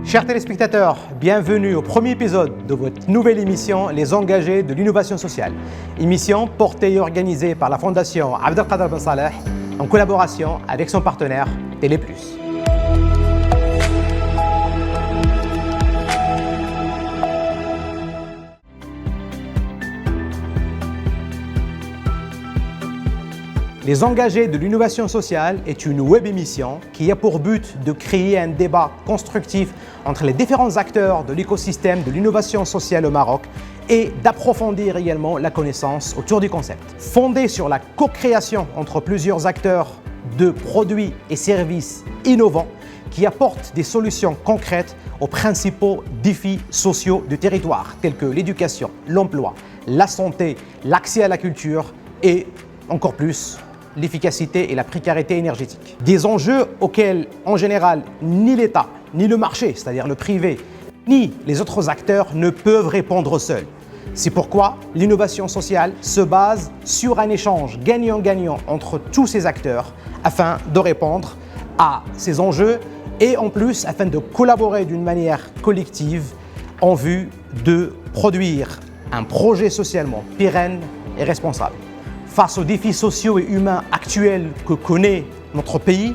Chers téléspectateurs, bienvenue au premier épisode de votre nouvelle émission Les engagés de l'innovation sociale. Émission portée et organisée par la Fondation Abdelkader Ben Saleh en collaboration avec son partenaire Télé+. Les engagés de l'innovation sociale est une web émission qui a pour but de créer un débat constructif entre les différents acteurs de l'écosystème de l'innovation sociale au Maroc et d'approfondir également la connaissance autour du concept. Fondée sur la co-création entre plusieurs acteurs de produits et services innovants qui apportent des solutions concrètes aux principaux défis sociaux du territoire tels que l'éducation, l'emploi, la santé, l'accès à la culture et encore plus l'efficacité et la précarité énergétique. Des enjeux auxquels, en général, ni l'État, ni le marché, c'est-à-dire le privé, ni les autres acteurs ne peuvent répondre seuls. C'est pourquoi l'innovation sociale se base sur un échange gagnant-gagnant entre tous ces acteurs afin de répondre à ces enjeux et en plus afin de collaborer d'une manière collective en vue de produire un projet socialement pérenne et responsable. Face aux défis sociaux et humains actuels que connaît notre pays,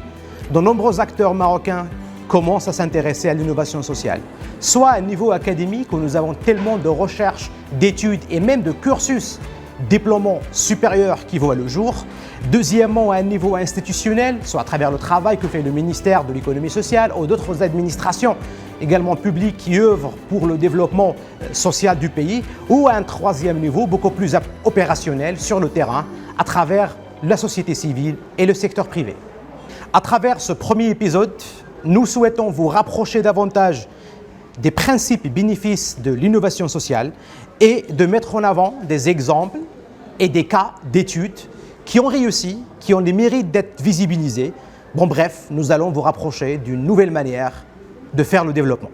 de nombreux acteurs marocains commencent à s'intéresser à l'innovation sociale. Soit à un niveau académique où nous avons tellement de recherches, d'études et même de cursus diplômants supérieurs qui voient le jour. Deuxièmement, à un niveau institutionnel, soit à travers le travail que fait le ministère de l'économie sociale ou d'autres administrations également publiques qui œuvrent pour le développement social du pays, ou à un troisième niveau beaucoup plus opérationnel sur le terrain à travers la société civile et le secteur privé. À travers ce premier épisode, nous souhaitons vous rapprocher davantage des principes et bénéfices de l'innovation sociale et de mettre en avant des exemples et des cas d'études qui ont réussi, qui ont le mérite d'être visibilisés. Bon bref, nous allons vous rapprocher d'une nouvelle manière de faire le développement.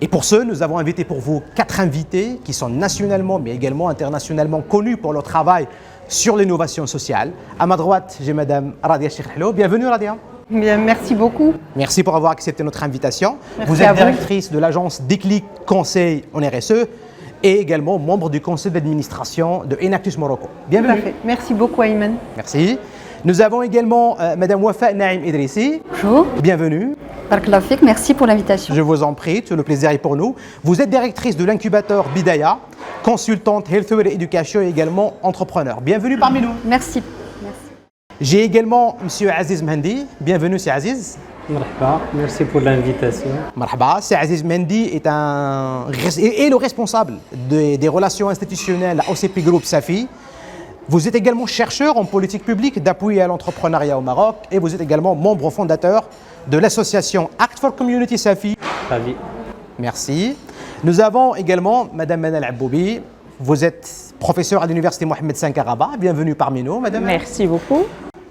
Et pour ce, nous avons invité pour vous 4 invités qui sont nationalement mais également internationalement connus pour leur travail sur l'innovation sociale. À ma droite, j'ai Madame Radia Cheikhlo. Bienvenue Radia. Bien, merci beaucoup. Merci pour avoir accepté notre invitation. Merci vous êtes directrice de l'agence Déclic Conseil en RSE et également membre du conseil d'administration de Enactus Morocco. Bienvenue. Tout à fait. Merci beaucoup Ayman. Merci. Nous avons également Madame Wafa Naïm Idrissi. Bonjour. Bienvenue. Barakallahu fik, merci pour l'invitation. Je vous en prie, tout le plaisir est pour nous. Vous êtes directrice de l'incubateur Bidaya, consultante Healthware Education et également entrepreneur. Bienvenue parmi nous. Merci. J'ai également M. Aziz Mendy. Bienvenue, c'est Aziz. Marhaba, merci pour l'invitation. Marhaba, c'est Aziz Mendy est le responsable des relations institutionnelles à OCP Group Safi. Vous êtes également chercheur en politique publique d'appui à l'entrepreneuriat au Maroc et vous êtes également membre fondateur de l'association Act for Community Safi. Ravi. Merci. Nous avons également Madame Manal Aboubi. Vous êtes professeure à l'université Mohamed V à Rabat. Bienvenue parmi nous, Madame. Merci beaucoup.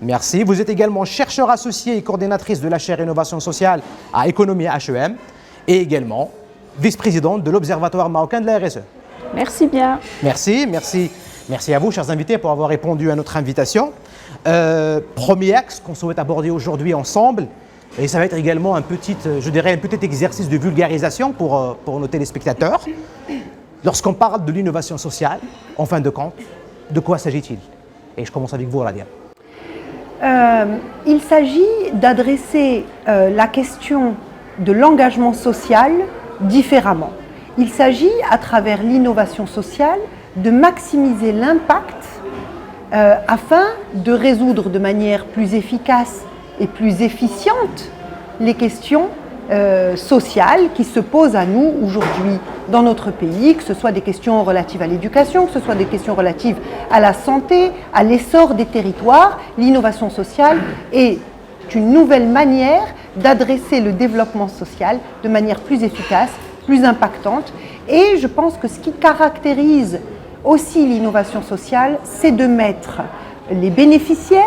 Merci. Vous êtes également chercheur associé et coordinatrice de la chaire Innovation sociale à Économie HEM et également vice-présidente de l'Observatoire marocain de la RSE. Merci bien. Merci, merci. Merci à vous, chers invités, pour avoir répondu à notre invitation. Premier axe qu'on souhaite aborder aujourd'hui ensemble, et ça va être également un petit exercice de vulgarisation pour nos téléspectateurs. Lorsqu'on parle de l'innovation sociale, en fin de compte, de quoi s'agit-il? Et je commence avec vous, Radia. Il s'agit d'adresser la question de l'engagement social différemment. Il s'agit, à travers l'innovation sociale, de maximiser l'impact afin de résoudre de manière plus efficace et plus efficiente les questions sociales qui se posent à nous aujourd'hui dans notre pays, que ce soit des questions relatives à l'éducation, que ce soit des questions relatives à la santé, à l'essor des territoires. L'innovation sociale est une nouvelle manière d'adresser le développement social de manière plus efficace, plus impactante. Et je pense que ce qui caractérise aussi l'innovation sociale, c'est de mettre les bénéficiaires,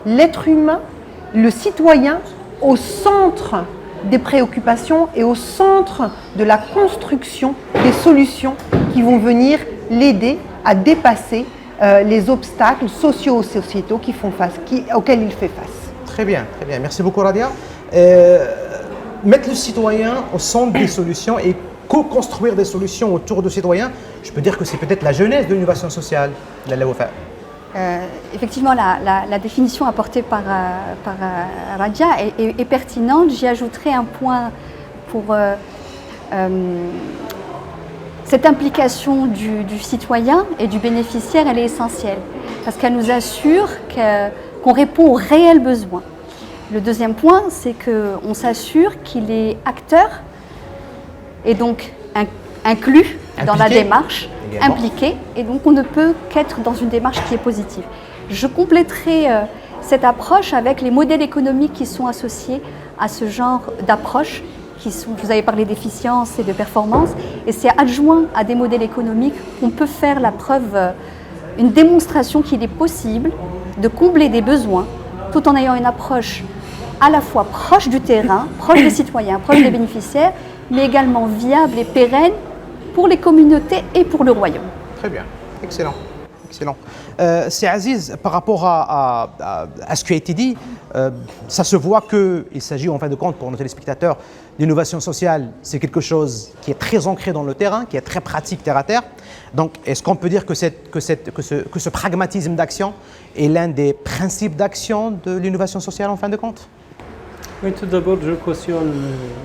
l'être humain, le citoyen au centre des préoccupations et au centre de la construction des solutions qui vont venir l'aider à dépasser les obstacles socio-sociétaux auxquels il fait face. Très bien, très bien. Merci beaucoup, Radia. mettre le citoyen au centre des solutions et co-construire des solutions autour du citoyen, je peux dire que c'est peut-être la jeunesse de l'innovation sociale, Lalla Wafa. Effectivement, la définition apportée par Radja est pertinente. J'y ajouterai un point pour cette implication du citoyen et du bénéficiaire, elle est essentielle parce qu'elle nous assure qu'on répond aux réels besoins. Le deuxième point, c'est qu'on s'assure qu'il est acteur et donc inclus dans la démarche, également. Impliqué, et donc on ne peut qu'être dans une démarche qui est positive. Je compléterai cette approche avec les modèles économiques qui sont associés à ce genre d'approche. Vous avez parlé d'efficience et de performance, et c'est adjoint à des modèles économiques qu'on peut faire la preuve, une démonstration qu'il est possible de combler des besoins tout en ayant une approche à la fois proche du terrain, proche des citoyens, proche des bénéficiaires, mais également viable et pérenne pour les communautés et pour le royaume. Très bien, excellent. Excellent. C'est Aziz, par rapport à ce qui a été dit, ça se voit qu'il s'agit en fin de compte pour nos téléspectateurs, l'innovation sociale, c'est quelque chose qui est très ancré dans le terrain, qui est très pratique terre à terre. Donc, est-ce qu'on peut dire que ce pragmatisme d'action est l'un des principes d'action de l'innovation sociale en fin de compte? Oui, tout d'abord, je cautionne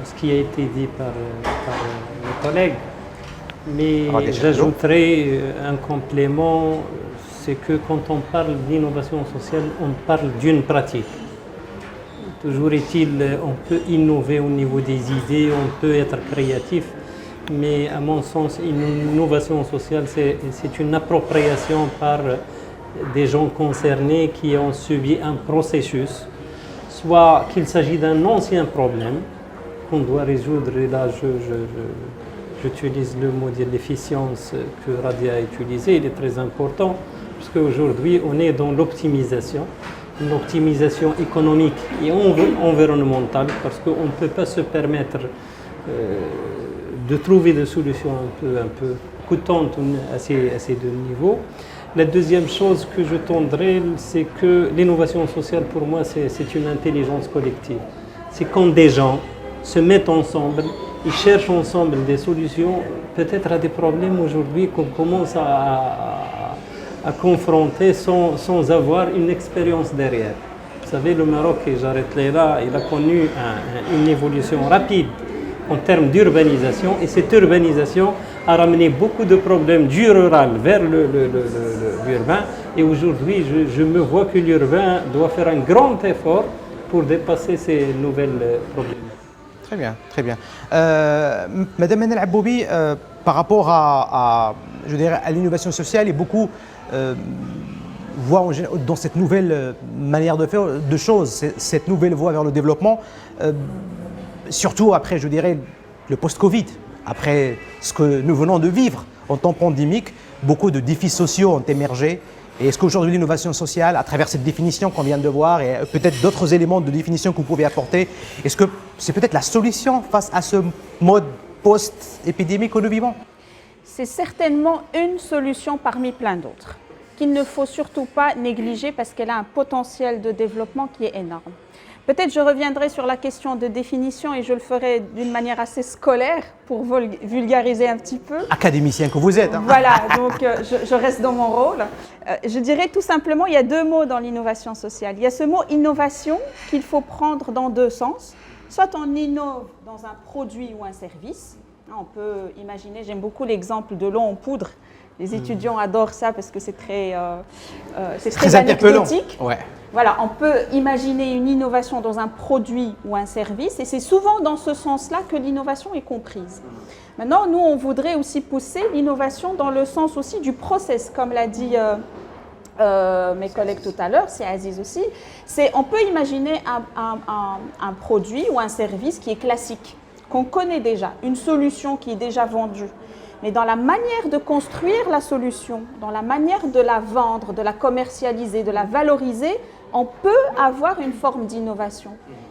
ce qui a été dit par mes collègues. Mais j'ajouterai un complément, c'est que quand on parle d'innovation sociale, on parle d'une pratique. Toujours est-il, on peut innover au niveau des idées, on peut être créatif, mais à mon sens, une innovation sociale, c'est une appropriation par des gens concernés qui ont subi un processus, soit qu'il s'agit d'un ancien problème qu'on doit résoudre, et là j'utilise le mot de l'efficience que Radia a utilisé, il est très important, parce qu'aujourd'hui on est dans l'optimisation, une optimisation économique et environnementale, parce qu'on ne peut pas se permettre de trouver des solutions un peu coûtantes à ces deux niveaux. La deuxième chose que je tendrai, c'est que l'innovation sociale, pour moi, c'est une intelligence collective. C'est quand des gens se mettent ensemble, ils cherchent ensemble des solutions, peut-être à des problèmes aujourd'hui qu'on commence à confronter sans avoir une expérience derrière. Vous savez, le Maroc, et j'arrête là, il a connu une évolution rapide en termes d'urbanisation, et cette urbanisation a ramené beaucoup de problèmes du rural vers l'urbain, et aujourd'hui je me vois que l'urbain doit faire un grand effort pour dépasser ces nouvelles problèmes. Très bien, très bien. Madame Manal Aboubi, par rapport à l'innovation sociale, et beaucoup voient dans cette nouvelle manière de faire de choses, cette nouvelle voie vers le développement, surtout après, je dirais, le post-Covid, après ce que nous venons de vivre en temps pandémique, beaucoup de défis sociaux ont émergé. Et est-ce qu'aujourd'hui l'innovation sociale, à travers cette définition qu'on vient de voir et peut-être d'autres éléments de définition que vous pouvez apporter, est-ce que c'est peut-être la solution face à ce mode post-épidémique que nous vivons? C'est certainement une solution parmi plein d'autres, qu'il ne faut surtout pas négliger parce qu'elle a un potentiel de développement qui est énorme. Peut-être je reviendrai sur la question de définition et je le ferai d'une manière assez scolaire pour vulgariser un petit peu. Académicien que vous êtes. Hein. Voilà, donc je reste dans mon rôle. Je dirais tout simplement, il y a deux mots dans l'innovation sociale. Il y a ce mot innovation qu'il faut prendre dans deux sens. Soit on innove dans un produit ou un service. On peut imaginer, j'aime beaucoup l'exemple de l'eau en poudre. Les étudiants adorent ça parce que c'est très anecdotique. Ouais. Voilà, on peut imaginer une innovation dans un produit ou un service et c'est souvent dans ce sens-là que l'innovation est comprise. Maintenant, nous, on voudrait aussi pousser l'innovation dans le sens aussi du process, comme l'a dit mes collègues tout à l'heure, c'est Aziz aussi. On peut imaginer un produit ou un service qui est classique, qu'on connaît déjà, une solution qui est déjà vendue. Mais dans la manière de construire la solution, dans la manière de la vendre, de la commercialiser, de la valoriser, on peut avoir une forme d'innovation.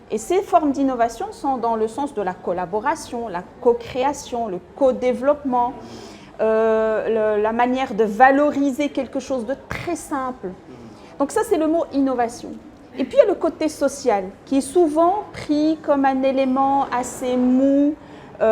Et ces formes d'innovation sont dans le sens de la collaboration, la co-création, le co-développement, la manière de valoriser quelque chose de très simple. Donc ça, c'est le mot innovation. Et puis il y a le côté social, qui est souvent pris comme un élément assez mou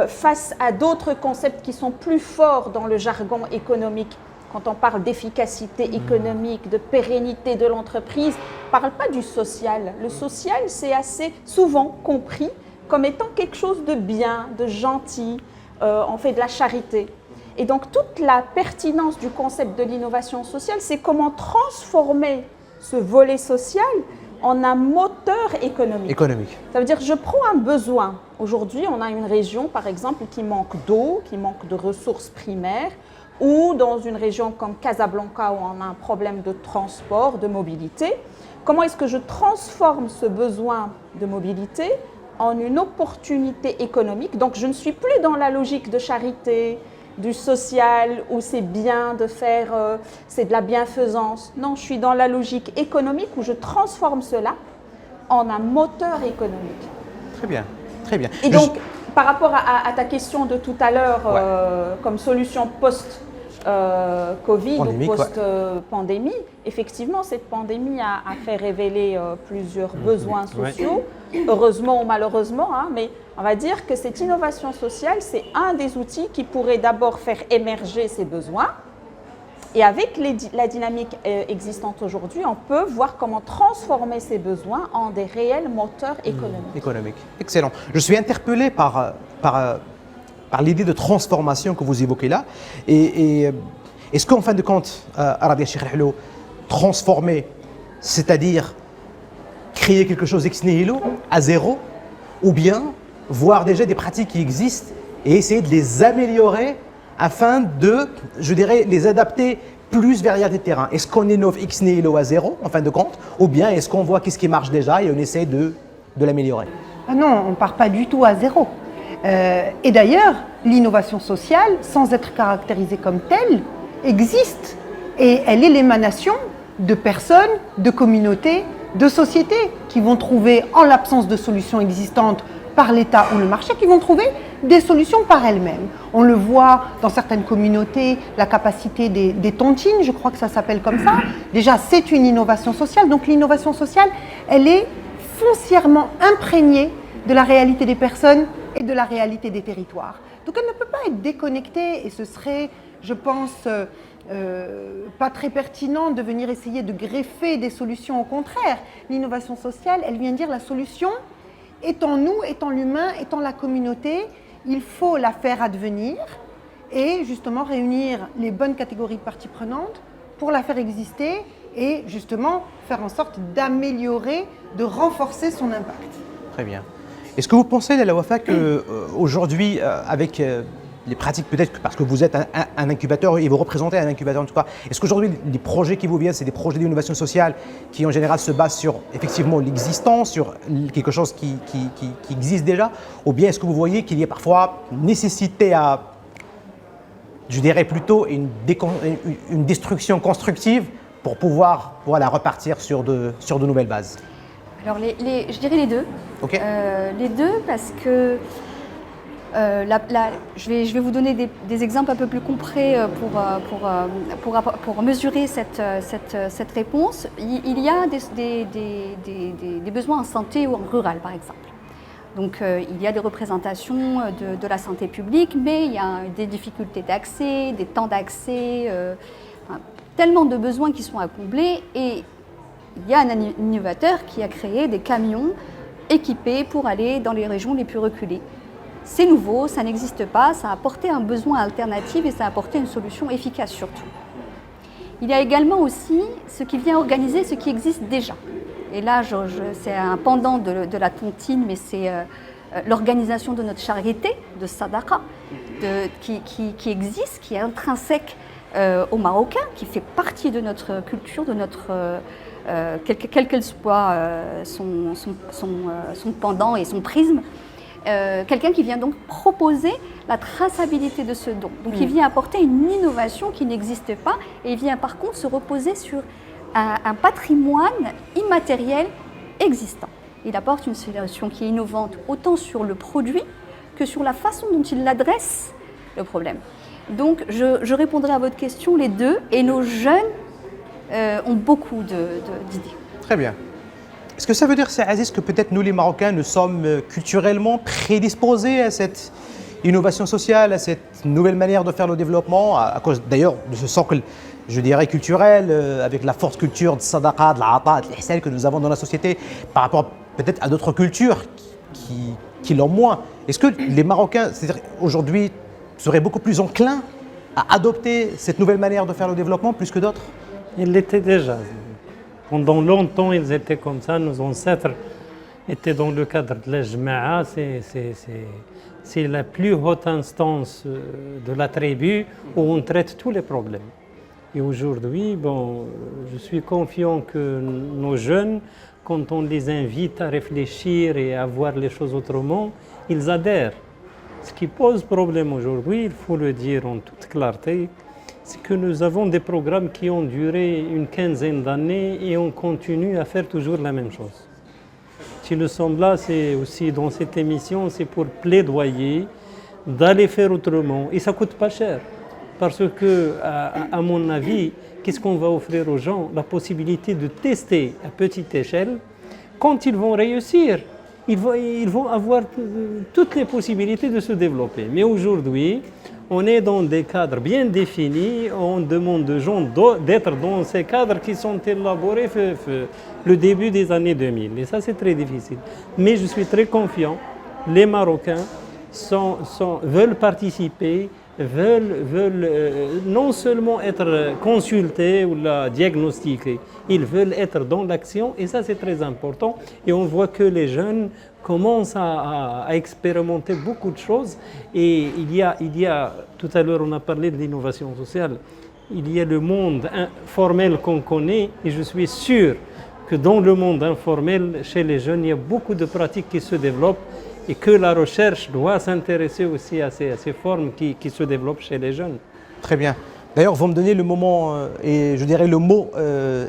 face à d'autres concepts qui sont plus forts dans le jargon économique. Quand on parle d'efficacité économique, de pérennité de l'entreprise, on ne parle pas du social. Le social, c'est assez souvent compris comme étant quelque chose de bien, de gentil, on fait de la charité. Et donc toute la pertinence du concept de l'innovation sociale, c'est comment transformer ce volet social en un moteur économique. Ça veut dire je prends un besoin. Aujourd'hui, on a une région, par exemple, qui manque d'eau, qui manque de ressources primaires, ou dans une région comme Casablanca où on a un problème de transport, de mobilité. Comment est-ce que je transforme ce besoin de mobilité en une opportunité économique? Donc je ne suis plus dans la logique de charité, du social, où c'est bien de faire, c'est de la bienfaisance. Non, je suis dans la logique économique où je transforme cela en un moteur économique. Très bien, très bien. Et donc, par rapport à ta question de tout à l'heure, comme solution post-Covid ou post-pandémie, effectivement, cette pandémie a fait révéler plusieurs besoins sociaux, heureusement ou malheureusement, hein, mais on va dire que cette innovation sociale, c'est un des outils qui pourrait d'abord faire émerger ces besoins. Et avec la dynamique existante aujourd'hui, on peut voir comment transformer ces besoins en des réels moteurs économiques. Excellent. Je suis interpellé par l'idée de transformation que vous évoquez là. Et est-ce qu'en fin de compte, Rabia Cheikh Hello, transformer, c'est-à-dire créer quelque chose ex nihilo, à zéro, ou bien voir déjà des pratiques qui existent et essayer de les améliorer afin de, je dirais, les adapter plus vers les terrains. Est-ce qu'on innove ex nihilo à zéro, en fin de compte, ou bien est-ce qu'on voit qu'est-ce qui marche déjà et on essaie de l'améliorer? Ah non, on ne part pas du tout à zéro. Et d'ailleurs, l'innovation sociale, sans être caractérisée comme telle, existe. Et elle est l'émanation de personnes, de communautés, de sociétés qui vont trouver, en l'absence de solutions existantes par l'État ou le marché, qui vont trouver des solutions par elles-mêmes. On le voit dans certaines communautés, la capacité des tontines, je crois que ça s'appelle comme ça. Déjà, c'est une innovation sociale. Donc l'innovation sociale, elle est foncièrement imprégnée de la réalité des personnes et de la réalité des territoires. Donc elle ne peut pas être déconnectée et ce serait, je pense, pas très pertinent de venir essayer de greffer des solutions. Au contraire, l'innovation sociale, elle vient dire la solution est en nous, est en l'humain, est en la communauté. Il faut la faire advenir et justement réunir les bonnes catégories de parties prenantes pour la faire exister et justement faire en sorte d'améliorer, de renforcer son impact. Très bien. Est-ce que vous pensez, Laila Wafa, qu'aujourd'hui, avec les pratiques, peut-être parce que vous êtes un incubateur et vous représentez un incubateur en tout cas, est-ce qu'aujourd'hui, les projets qui vous viennent, c'est des projets d'innovation sociale qui en général se basent sur effectivement l'existence, sur quelque chose qui existe déjà, ou bien est-ce que vous voyez qu'il y a parfois nécessité à, je dirais plutôt, une destruction constructive pour pouvoir repartir sur de nouvelles bases? Alors, je dirais les deux. Okay. Les deux parce que je vais vous donner des exemples un peu plus concrets pour mesurer cette réponse. Il y a des besoins en santé ou en rural, par exemple. Donc, il y a des représentations de la santé publique, mais il y a des difficultés d'accès, des temps d'accès, tellement de besoins qui sont à combler. Et il y a un innovateur qui a créé des camions équipés pour aller dans les régions les plus reculées. C'est nouveau, ça n'existe pas, ça a apporté un besoin alternatif et ça a apporté une solution efficace surtout. Il y a également aussi ce qui vient organiser ce qui existe déjà. Et là, c'est un pendant de la tontine, mais c'est l'organisation de notre charité, de Sadaqa, qui existe, qui est intrinsèque aux Marocains, qui fait partie de notre culture, de notre... quel qu'elle soit son pendant et son prisme, quelqu'un qui vient donc proposer la traçabilité de ce don. Donc il vient apporter une innovation qui n'existe pas et il vient par contre se reposer sur un patrimoine immatériel existant. Il apporte une solution qui est innovante autant sur le produit que sur la façon dont il adresse le problème. Donc je répondrai à votre question, les deux, et nos jeunes ont beaucoup d'idées. Très bien. Est-ce que ça veut dire, c'est Aziz, que peut-être nous les Marocains, nous sommes culturellement prédisposés à cette innovation sociale, à cette nouvelle manière de faire le développement, à cause d'ailleurs de ce socle, je dirais, culturel, avec la forte culture de sadaqa, de l'ata, de l'ihsan que nous avons dans la société, par rapport peut-être à d'autres cultures qui l'ont moins. Est-ce que les Marocains, c'est-à-dire aujourd'hui, seraient beaucoup plus enclins à adopter cette nouvelle manière de faire le développement plus que d'autres? Ils l'étaient déjà. Pendant longtemps, ils étaient comme ça. Nos ancêtres étaient dans le cadre de la Jama'a. C'est la plus haute instance de la tribu où on traite tous les problèmes. Et aujourd'hui, bon, je suis confiant que nos jeunes, quand on les invite à réfléchir et à voir les choses autrement, ils adhèrent. Ce qui pose problème aujourd'hui, il faut le dire en toute clarté, c'est que nous avons des programmes qui ont duré une quinzaine d'années et on continue à faire toujours la même chose. Si nous sommes là, c'est aussi dans cette émission, c'est pour plaidoyer d'aller faire autrement. Et ça ne coûte pas cher. Parce que, à mon avis, qu'est-ce qu'on va offrir aux gens? La possibilité de tester à petite échelle. Quand ils vont réussir, ils vont avoir toutes les possibilités de se développer. Mais aujourd'hui, on est dans des cadres bien définis. On demande aux gens d'être dans ces cadres qui sont élaborés le début des années 2000. Et ça, c'est très difficile. Mais je suis très confiant. Les Marocains veulent participer, veulent non seulement être consultés ou diagnostiqués, ils veulent être dans l'action et ça c'est très important. Et on voit que les jeunes commencent à expérimenter beaucoup de choses. Et il y a, tout à l'heure on a parlé de l'innovation sociale, il y a le monde formel qu'on connaît et je suis sûr que dans le monde informel, chez les jeunes, il y a beaucoup de pratiques qui se développent et que la recherche doit s'intéresser aussi à ces formes qui se développent chez les jeunes. Très bien. D'ailleurs, vous me donnez le moment et je dirais le mot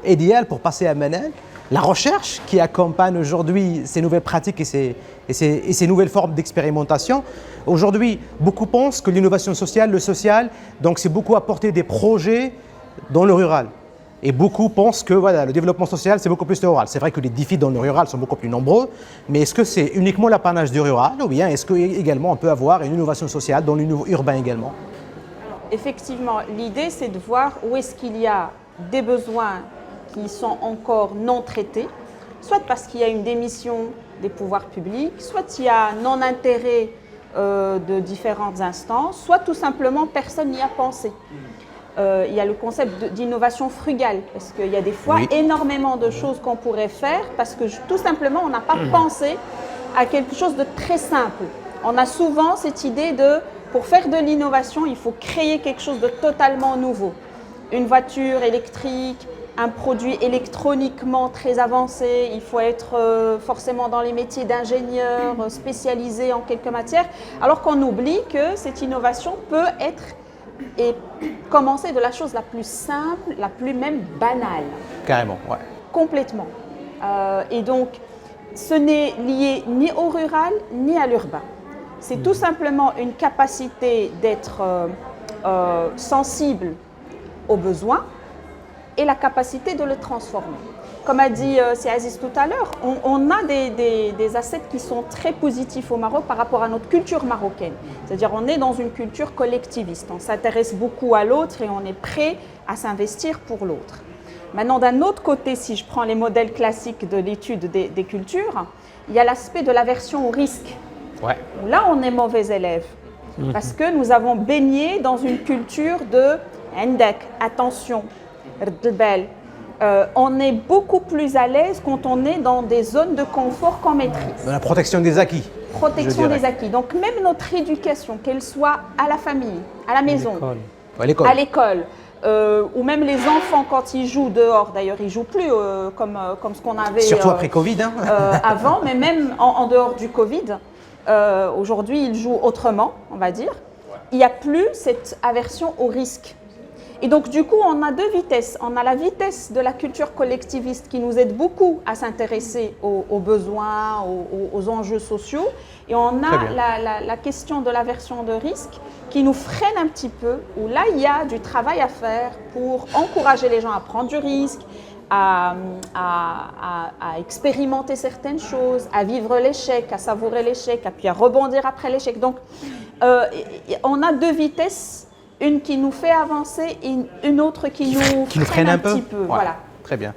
idéal pour passer à Manal. La recherche qui accompagne aujourd'hui ces nouvelles pratiques et ces nouvelles formes d'expérimentation. Aujourd'hui, beaucoup pensent que l'innovation sociale, le social, donc c'est beaucoup apporter des projets dans le rural. Et beaucoup pensent que voilà, le développement social, c'est beaucoup plus le rural. C'est vrai que les défis dans le rural sont beaucoup plus nombreux, mais est-ce que c'est uniquement l'apanage du rural ou bien est-ce qu'également on peut avoir une innovation sociale dans l'univers urbain également? Effectivement, l'idée c'est de voir où est-ce qu'il y a des besoins qui sont encore non traités, soit parce qu'il y a une démission des pouvoirs publics, soit il y a un non-intérêt de différentes instances, soit tout simplement personne n'y a pensé. Il y a le concept d'innovation frugale, parce qu'il y a des fois énormément de choses qu'on pourrait faire, parce que tout simplement on n'a pas pensé à quelque chose de très simple. On a souvent cette idée de, pour faire de l'innovation, il faut créer quelque chose de totalement nouveau. Une voiture électrique, un produit électroniquement très avancé, il faut être forcément dans les métiers d'ingénieur, spécialisé en quelques matières, alors qu'on oublie que cette innovation peut être et commencer de la chose la plus simple, la plus même banale. Carrément, ouais. Complètement. Et donc, ce n'est lié ni au rural, ni à l'urbain. C'est tout simplement une capacité d'être sensible aux besoins et la capacité de le transformer. Comme a dit Aziz tout à l'heure, on a des assets qui sont très positifs au Maroc par rapport à notre culture marocaine. C'est-à-dire on est dans une culture collectiviste, on s'intéresse beaucoup à l'autre et on est prêt à s'investir pour l'autre. Maintenant, d'un autre côté, si je prends les modèles classiques de l'étude des cultures, il y a l'aspect de l'aversion au risque. Ouais. Là, on est mauvais élève parce que nous avons baigné dans une culture de « indek », attention, ردبال. On est beaucoup plus à l'aise quand on est dans des zones de confort qu'on maîtrise. La protection des acquis. Protection des acquis. Donc même notre éducation, qu'elle soit à la famille, à la maison, à l'école, ou même les enfants quand ils jouent dehors, d'ailleurs ils ne jouent plus comme ce qu'on avait surtout après Covid, hein. avant, mais même en dehors du Covid, aujourd'hui ils jouent autrement, on va dire. Il n'y a plus cette aversion au risque. Et donc, du coup, on a deux vitesses. On a la vitesse de la culture collectiviste qui nous aide beaucoup à s'intéresser aux besoins, aux enjeux sociaux. Et on a la question de l'aversion de risque qui nous freine un petit peu, où là, il y a du travail à faire pour encourager les gens à prendre du risque, à expérimenter certaines choses, à vivre l'échec, à savourer l'échec, et puis à rebondir après l'échec. Donc, on a deux vitesses, une qui nous fait avancer et une autre qui nous freine un petit peu. Ouais, voilà. très bien.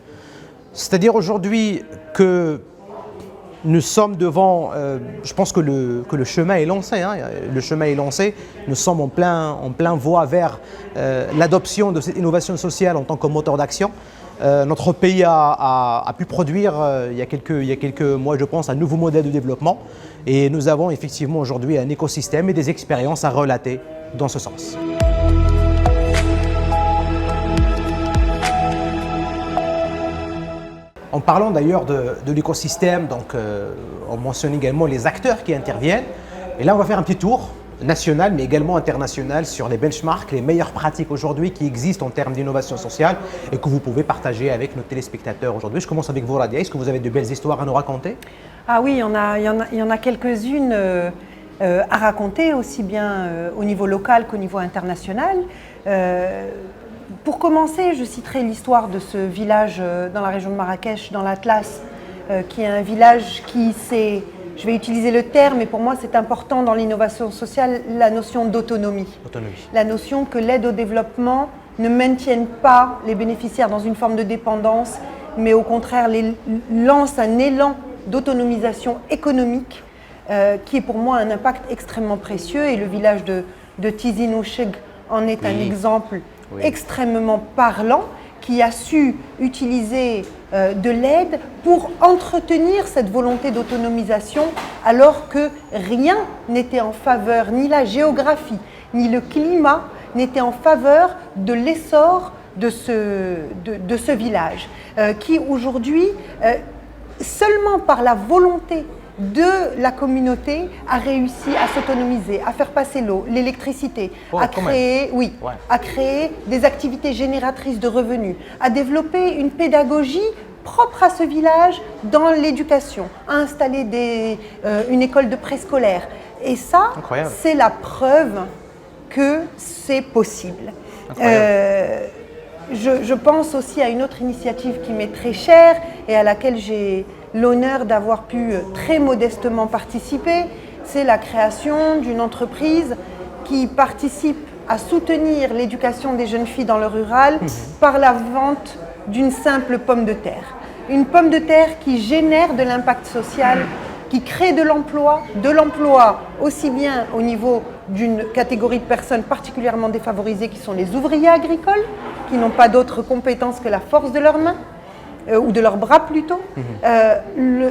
C'est-à-dire aujourd'hui que nous sommes devant, je pense que le chemin est lancé, hein, le chemin est lancé, nous sommes en plein voie vers l'adoption de cette innovation sociale en tant que moteur d'action. Notre pays a pu produire il y a quelques mois, je pense, un nouveau modèle de développement et nous avons effectivement aujourd'hui un écosystème et des expériences à relater dans ce sens. En parlant d'ailleurs de l'écosystème, donc on mentionne également les acteurs qui interviennent. Et là, on va faire un petit tour national, mais également international sur les benchmarks, les meilleures pratiques aujourd'hui qui existent en termes d'innovation sociale et que vous pouvez partager avec nos téléspectateurs aujourd'hui. Je commence avec vous, Radia. Est-ce que vous avez de belles histoires à nous raconter? Ah oui, il y en a quelques-unes à raconter, aussi bien au niveau local qu'au niveau international. Pour commencer, je citerai l'histoire de ce village dans la région de Marrakech, dans l'Atlas, qui est un village qui s'est, je vais utiliser le terme, mais pour moi c'est important dans l'innovation sociale, la notion d'autonomie. La notion que l'aide au développement ne maintienne pas les bénéficiaires dans une forme de dépendance, mais au contraire lance un élan d'autonomisation économique qui est pour moi un impact extrêmement précieux. Et le village de Tizi Ouzou en est un exemple extrêmement parlant, qui a su utiliser de l'aide pour entretenir cette volonté d'autonomisation alors que rien n'était en faveur, ni la géographie, ni le climat n'était en faveur de l'essor de ce village, qui aujourd'hui, seulement par la volonté de la communauté, a réussi à s'autonomiser, à faire passer l'eau, l'électricité, à créer des activités génératrices de revenus, à développer une pédagogie propre à ce village dans l'éducation, à installer une école de préscolaire. Et ça, c'est la preuve que c'est possible. Je pense aussi à une autre initiative qui m'est très chère et à laquelle j'ai l'honneur d'avoir pu très modestement participer. C'est la création d'une entreprise qui participe à soutenir l'éducation des jeunes filles dans le rural par la vente d'une simple pomme de terre. Une pomme de terre qui génère de l'impact social, qui crée de l'emploi aussi bien au niveau d'une catégorie de personnes particulièrement défavorisées qui sont les ouvriers agricoles, qui n'ont pas d'autres compétences que la force de leurs mains, ou de leurs bras plutôt,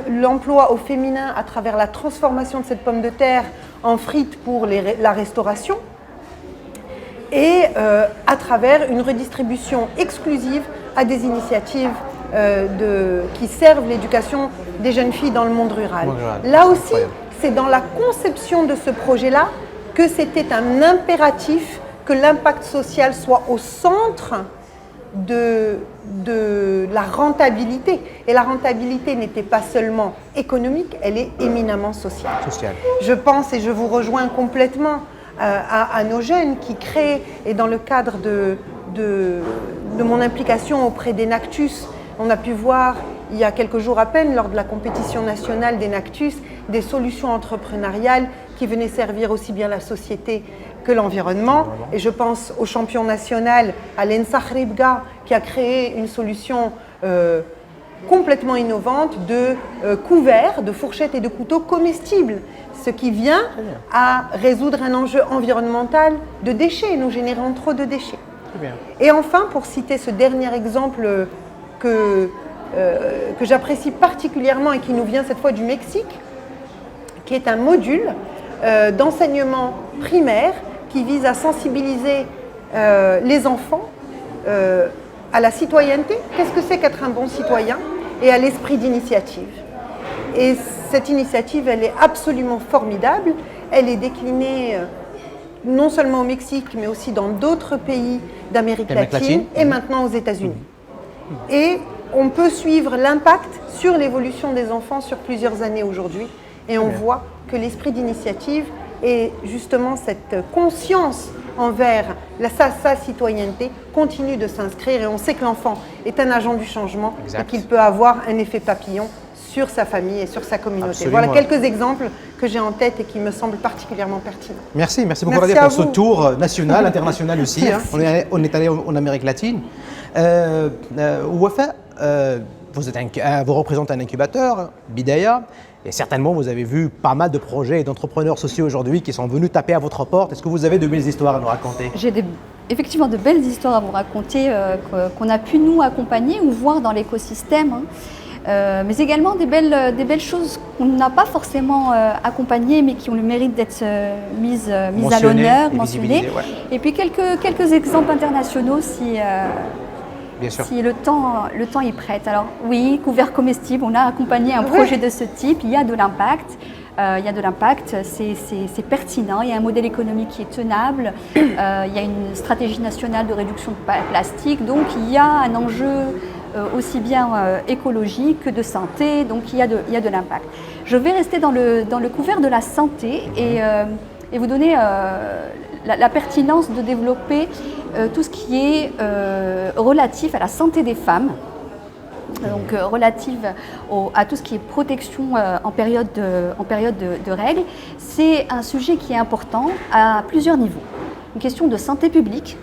l'emploi au féminin à travers la transformation de cette pomme de terre en frites pour la restauration, et à travers une redistribution exclusive à des initiatives qui servent l'éducation des jeunes filles dans le monde rural. Là aussi, c'est dans la conception de ce projet-là que c'était un impératif que l'impact social soit au centre de la rentabilité. Et la rentabilité n'était pas seulement économique, elle est éminemment sociale. Je pense, et je vous rejoins complètement, à nos jeunes qui créent, et dans le cadre de mon implication auprès d'Enactus, on a pu voir il y a quelques jours à peine, lors de la compétition nationale d'Enactus, des solutions entrepreneuriales qui venaient servir aussi bien la société que l'environnement. Et je pense au champion national, à l'Ensar Ribga, qui a créé une solution complètement innovante de couverts, de fourchettes et de couteaux comestibles, ce qui vient à résoudre un enjeu environnemental de déchets. Nous générons trop de déchets. Et enfin, pour citer ce dernier exemple que j'apprécie particulièrement et qui nous vient cette fois du Mexique, qui est un module d'enseignement primaire qui vise à sensibiliser les enfants à la citoyenneté, qu'est-ce que c'est qu'être un bon citoyen, et à l'esprit d'initiative. Et cette initiative, elle est absolument formidable. Elle est déclinée non seulement au Mexique, mais aussi dans d'autres pays d'Amérique latine et maintenant aux États-Unis. Et on peut suivre l'impact sur l'évolution des enfants sur plusieurs années aujourd'hui. Et on voit que l'esprit d'initiative et justement cette conscience envers sa citoyenneté continue de s'inscrire. Et on sait que l'enfant est un agent du changement Exact. et qu'il peut avoir un effet papillon sur sa famille et sur sa communauté. Absolument. Voilà quelques exemples que j'ai en tête et qui me semblent particulièrement pertinents. Merci beaucoup Merci Radia à pour ce vous. tour national, international aussi. Hein. Merci. On est allé en Amérique latine. Wafa, vous représentez un incubateur, Bidaya, et certainement vous avez vu pas mal de projets et d'entrepreneurs sociaux aujourd'hui qui sont venus taper à votre porte. Est-ce que vous avez de belles histoires à nous raconter? J'ai effectivement de belles histoires à vous raconter qu'on a pu nous accompagner ou voir dans l'écosystème, hein. Mais également des belles choses qu'on n'a pas forcément accompagnées mais qui ont le mérite d'être mises à l'honneur, mentionnées. Ouais. Et puis quelques exemples internationaux Bien sûr. si le temps y prête. Alors oui, couvert comestible, on a accompagné un projet de ce type, il y a de l'impact. C'est pertinent, il y a un modèle économique qui est tenable, il y a une stratégie nationale de réduction de plastique, donc il y a un enjeu aussi bien écologique que de santé, donc il y a de l'impact. Je vais rester dans le couvert de la santé et vous donner la pertinence de développer tout ce qui est relatif à la santé des femmes. Donc relative à tout ce qui est protection en période de règles, c'est un sujet qui est important à plusieurs niveaux. Une question de santé publique,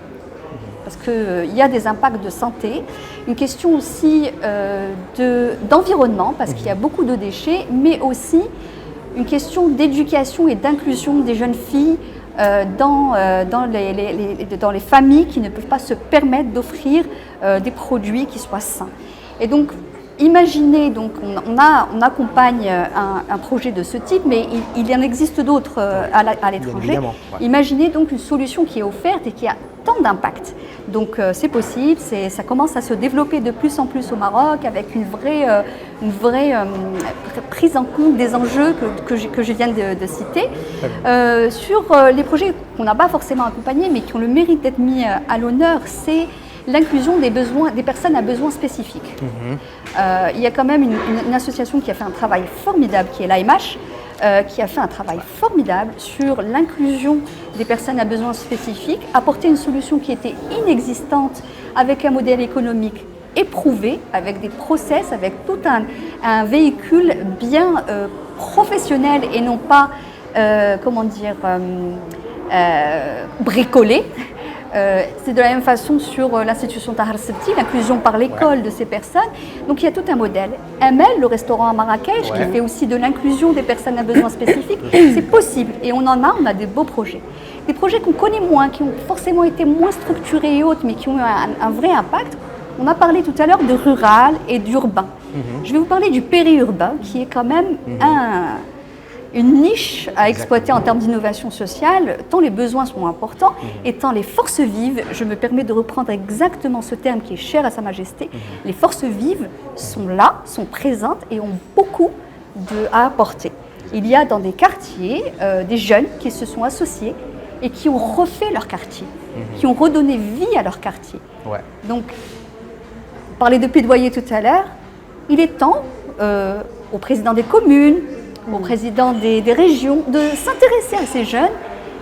parce qu'il y a des impacts de santé, une question aussi d'environnement, parce qu'il y a beaucoup de déchets, mais aussi une question d'éducation et d'inclusion des jeunes filles dans les familles qui ne peuvent pas se permettre d'offrir des produits qui soient sains. Et donc, imaginez, on accompagne un projet de ce type, mais il en existe d'autres à l'étranger. Ouais. Imaginez donc une solution qui est offerte et qui a tant d'impact. Donc c'est possible, ça commence à se développer de plus en plus au Maroc avec une vraie prise en compte des enjeux que je viens de citer. Sur les projets qu'on n'a pas forcément accompagnés, mais qui ont le mérite d'être mis à l'honneur, c'est l'inclusion des personnes à besoins spécifiques. Il y a quand même une association qui a fait un travail formidable, qui est l'AMH, qui a fait un travail formidable sur l'inclusion des personnes à besoins spécifiques, apporter une solution qui était inexistante avec un modèle économique éprouvé, avec des process, avec tout un véhicule bien professionnel et non pas, bricolé. C'est de la même façon sur l'institution Tahar Sebti, l'inclusion par l'école de ces personnes. Donc il y a tout un modèle. ML, le restaurant à Marrakech, qui fait aussi de l'inclusion des personnes à besoins spécifiques, c'est possible. Et on a des beaux projets. Des projets qu'on connaît moins, qui ont forcément été moins structurés et autres, mais qui ont eu un vrai impact. On a parlé tout à l'heure de rural et d'urbain. Je vais vous parler du périurbain, qui est quand même une niche à exploiter en termes d'innovation sociale, tant les besoins sont importants et tant les forces vives, je me permets de reprendre exactement ce terme qui est cher à Sa Majesté, les forces vives sont là, sont présentes et ont beaucoup à apporter. Il y a dans des quartiers des jeunes qui se sont associés et qui ont refait leur quartier, qui ont redonné vie à leur quartier. Donc, on parlait de plaidoyer tout à l'heure, il est temps aux présidents des communes, aux présidents des régions, de s'intéresser à ces jeunes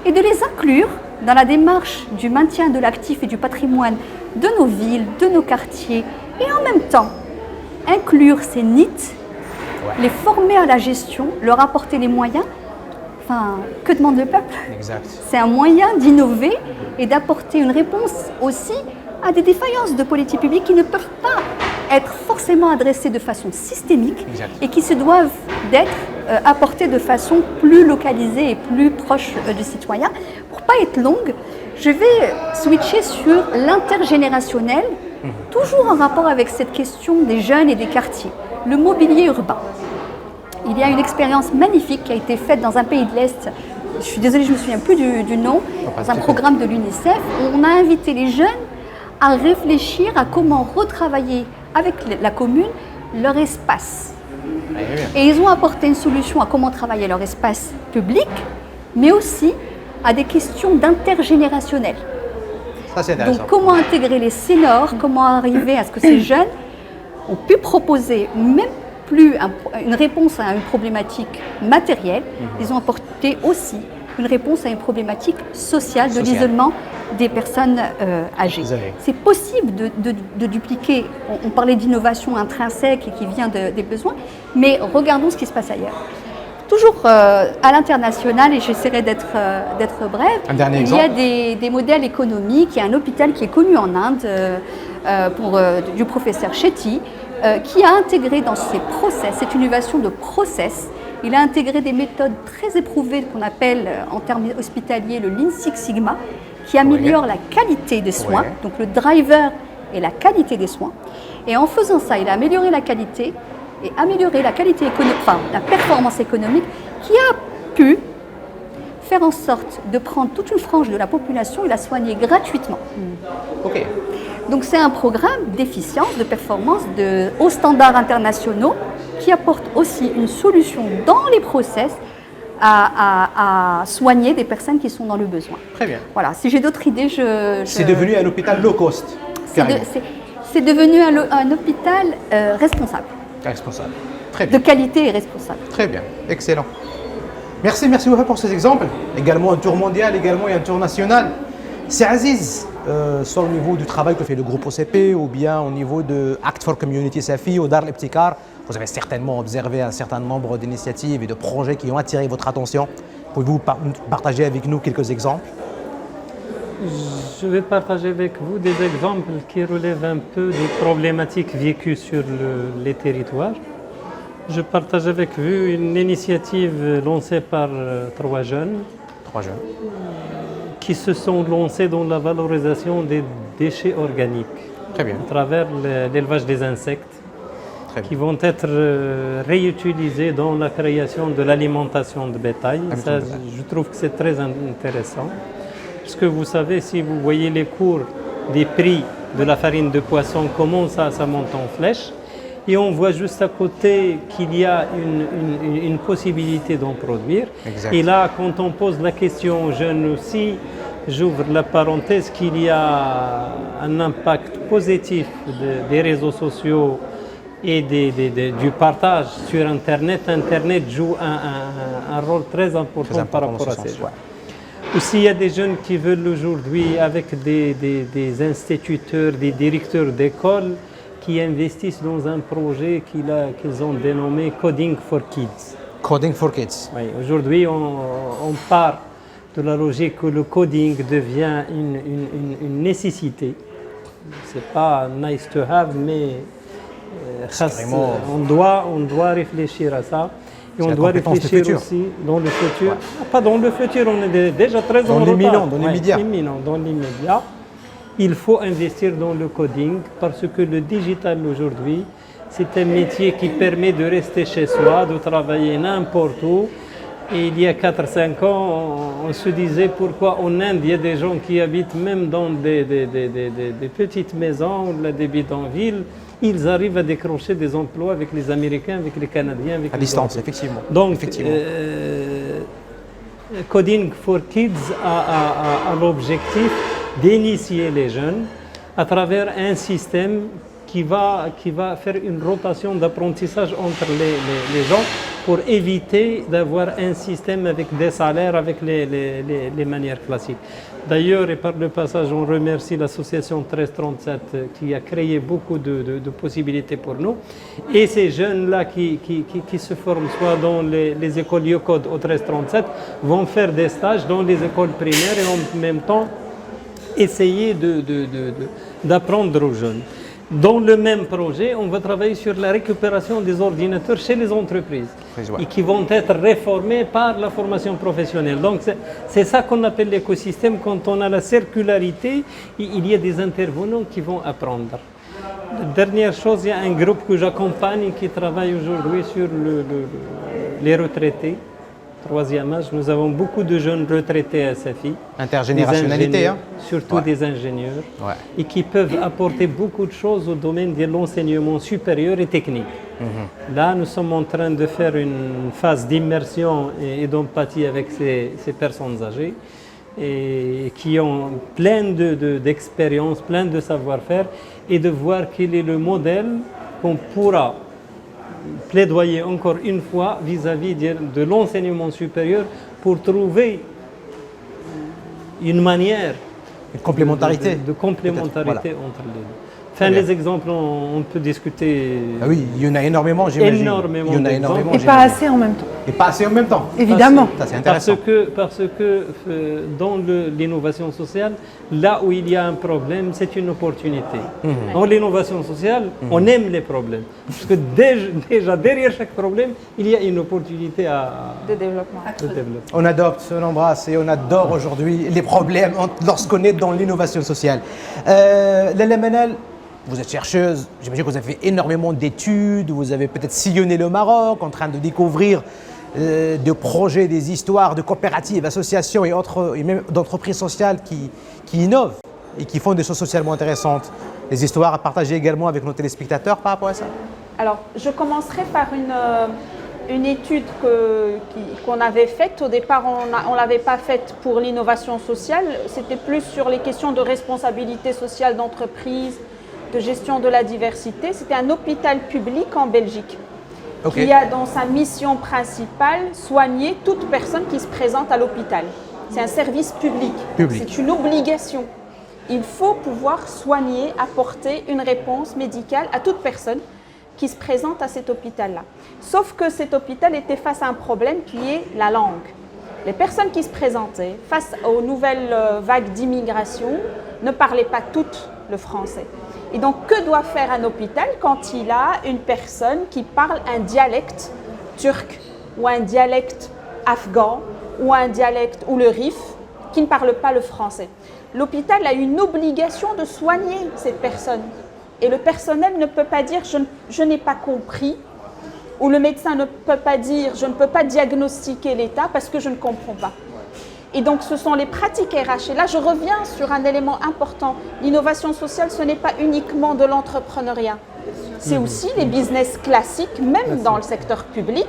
et de les inclure dans la démarche du maintien de l'actif et du patrimoine de nos villes, de nos quartiers, et en même temps inclure ces NIT, les former à la gestion, leur apporter les moyens. Enfin, que demande le peuple? C'est un moyen d'innover et d'apporter une réponse aussi à des défaillances de politique publique qui ne peuvent pas être forcément adressées de façon systémique et qui se doivent d'être apportées de façon plus localisée et plus proche du citoyen. Pour ne pas être longue, je vais switcher sur l'intergénérationnel, toujours en rapport avec cette question des jeunes et des quartiers, le mobilier urbain. Il y a une expérience magnifique qui a été faite dans un pays de l'Est, je suis désolée, je ne me souviens plus du nom, dans un programme de l'UNICEF, où on a invité les jeunes à réfléchir à comment retravailler avec la commune leur espace. Et ils ont apporté une solution à comment travailler leur espace public, mais aussi à des questions d'intergénérationnel. Donc comment intégrer les seniors, comment arriver à ce que ces jeunes ont pu proposer même plus une réponse à une problématique matérielle, ils ont apporté aussi une réponse à une problématique sociale de l'isolement des personnes âgées. C'est possible de dupliquer, on parlait d'innovation intrinsèque et qui vient des besoins, mais regardons ce qui se passe ailleurs. Toujours à l'international, et j'essaierai d'être brève, il y a des modèles économiques. Il y a un hôpital qui est connu en Inde du professeur Shetty, qui a intégré dans ses process, cette innovation de process, il a intégré des méthodes très éprouvées qu'on appelle en termes hospitaliers le Lean Six Sigma, qui améliore la qualité des soins. Donc le driver est la qualité des soins. Et en faisant ça, il a amélioré la qualité et amélioré la qualité économique, enfin la performance économique, qui a pu faire en sorte de prendre toute une frange de la population et la soigner gratuitement. Ok. Donc c'est un programme d'efficience, de performance, de hauts standards internationaux qui apporte aussi une solution dans les process à soigner des personnes qui sont dans le besoin. Très bien. Voilà, si j'ai d'autres idées, C'est devenu un hôpital low cost. C'est devenu un hôpital responsable. Responsable. Très bien. De qualité et responsable. Très bien. Excellent. Merci Wafa pour ces exemples. Également un tour mondial, également et un tour national. C'est Aziz, soit au niveau du travail que fait le groupe OCP ou bien au niveau de Act for Community Safi ou Dar l'Ibtikar. Vous avez certainement observé un certain nombre d'initiatives et de projets qui ont attiré votre attention. Pouvez-vous partager avec nous quelques exemples? Je vais partager avec vous des exemples qui relèvent un peu des problématiques vécues sur les territoires. Je partage avec vous une initiative lancée par trois jeunes qui se sont lancés dans la valorisation des déchets organiques. Très bien. À travers l'élevage des insectes qui vont être réutilisés dans la création de l'alimentation de bétail. Ça, je trouve que c'est très intéressant. Parce que vous savez, si vous voyez les cours des prix de la farine de poisson, comment ça monte en flèche, et on voit juste à côté qu'il y a une possibilité d'en produire. Exact. Et là, quand on pose la question aux jeunes aussi, j'ouvre la parenthèse qu'il y a un impact positif des réseaux sociaux et du partage sur Internet. Internet joue un rôle très important par rapport à ces gens. Aussi, il y a des jeunes qui veulent aujourd'hui, avec des instituteurs, des directeurs d'école, qui investissent dans un projet qu'ils ont dénommé Coding for Kids. Coding for Kids. Oui, aujourd'hui, on part de la logique que le coding devient une nécessité. Ce n'est pas nice to have, mais on doit réfléchir à ça. Et on doit réfléchir aussi dans le futur. Pas dans le futur, on est déjà très en retard. Dans l'immédiat. Dans l'immédiat. Il faut investir dans le coding parce que le digital aujourd'hui, c'est un métier qui permet de rester chez soi, de travailler n'importe où. Et il y a 4-5 ans, on se disait pourquoi en Inde, il y a des gens qui habitent même dans des petites maisons, des bidonvilles. Ils arrivent à décrocher des emplois avec les Américains, avec les Canadiens. Avec à distance, effectivement. Donc, Coding for Kids a l'objectif d'initier les jeunes à travers un système qui va faire une rotation d'apprentissage entre les gens pour éviter d'avoir un système avec des salaires, avec les manières classiques. D'ailleurs, et par le passage, on remercie l'association 1337 qui a créé beaucoup de possibilités pour nous. Et ces jeunes-là qui se forment soit dans les écoles Yocode au 1337 vont faire des stages dans les écoles primaires et en même temps essayer d'apprendre aux jeunes. Dans le même projet, on va travailler sur la récupération des ordinateurs chez les entreprises et qui vont être réformés par la formation professionnelle. Donc c'est ça qu'on appelle l'écosystème. Quand on a la circularité, il y a des intervenants qui vont apprendre. Dernière chose, il y a un groupe que j'accompagne qui travaille aujourd'hui sur les retraités. Troisième âge, nous avons beaucoup de jeunes retraités à SFI. Intergénérationnalité, surtout des ingénieurs, et qui peuvent apporter beaucoup de choses au domaine de l'enseignement supérieur et technique. Là, nous sommes en train de faire une phase d'immersion et d'empathie avec ces personnes âgées et qui ont plein d'expériences, plein de savoir-faire, et de voir quel est le modèle qu'on pourra plaidoyer encore une fois vis-à-vis de l'enseignement supérieur pour trouver une manière Une complémentarité. de complémentarité Voilà. entre les deux. Enfin, les exemples, on peut discuter. Ah oui, il y en a énormément, j'imagine. Énormément Il y en a d'exemples. énormément, Et pas assez en même temps. Et pas assez en même temps. Évidemment. Ça, c'est intéressant. Parce que dans l'innovation sociale, là où il y a un problème, c'est une opportunité. Dans l'innovation sociale, on aime les problèmes. Parce que déjà, derrière chaque problème, il y a une opportunité de développement. de développer. On adopte, on embrasse et on adore aujourd'hui les problèmes lorsqu'on est dans l'innovation sociale. Laila Manal, vous êtes chercheuse, j'imagine que vous avez fait énormément d'études, vous avez peut-être sillonné le Maroc en train de découvrir des projets, des histoires de coopératives, associations et autres, et même d'entreprises sociales qui innovent et qui font des choses socialement intéressantes. Des histoires à partager également avec nos téléspectateurs par rapport à ça? Alors, je commencerai par une étude qu'on avait faite. Au départ, on ne l'avait pas faite pour l'innovation sociale. C'était plus sur les questions de responsabilité sociale d'entreprise, de gestion de la diversité. C'était un hôpital public en Belgique qui a dans sa mission principale soigner toute personne qui se présente à l'hôpital. C'est un service public. C'est une obligation. Il faut pouvoir soigner, apporter une réponse médicale à toute personne qui se présente à cet hôpital-là. Sauf que cet hôpital était face à un problème qui est la langue. Les personnes qui se présentaient face aux nouvelles vagues d'immigration ne parlaient pas toutes le français. Et donc, que doit faire un hôpital quand il a une personne qui parle un dialecte turc ou un dialecte afghan ou un dialecte ou le RIF qui ne parle pas le français? L'hôpital a une obligation de soigner cette personne. Et le personnel ne peut pas dire « je n'ai pas compris » ou le médecin ne peut pas dire « je ne peux pas diagnostiquer l'état parce que je ne comprends pas ». Et donc, ce sont les pratiques RH. Et là, je reviens sur un élément important. L'innovation sociale, ce n'est pas uniquement de l'entrepreneuriat. C'est aussi les business classiques, même dans le secteur public,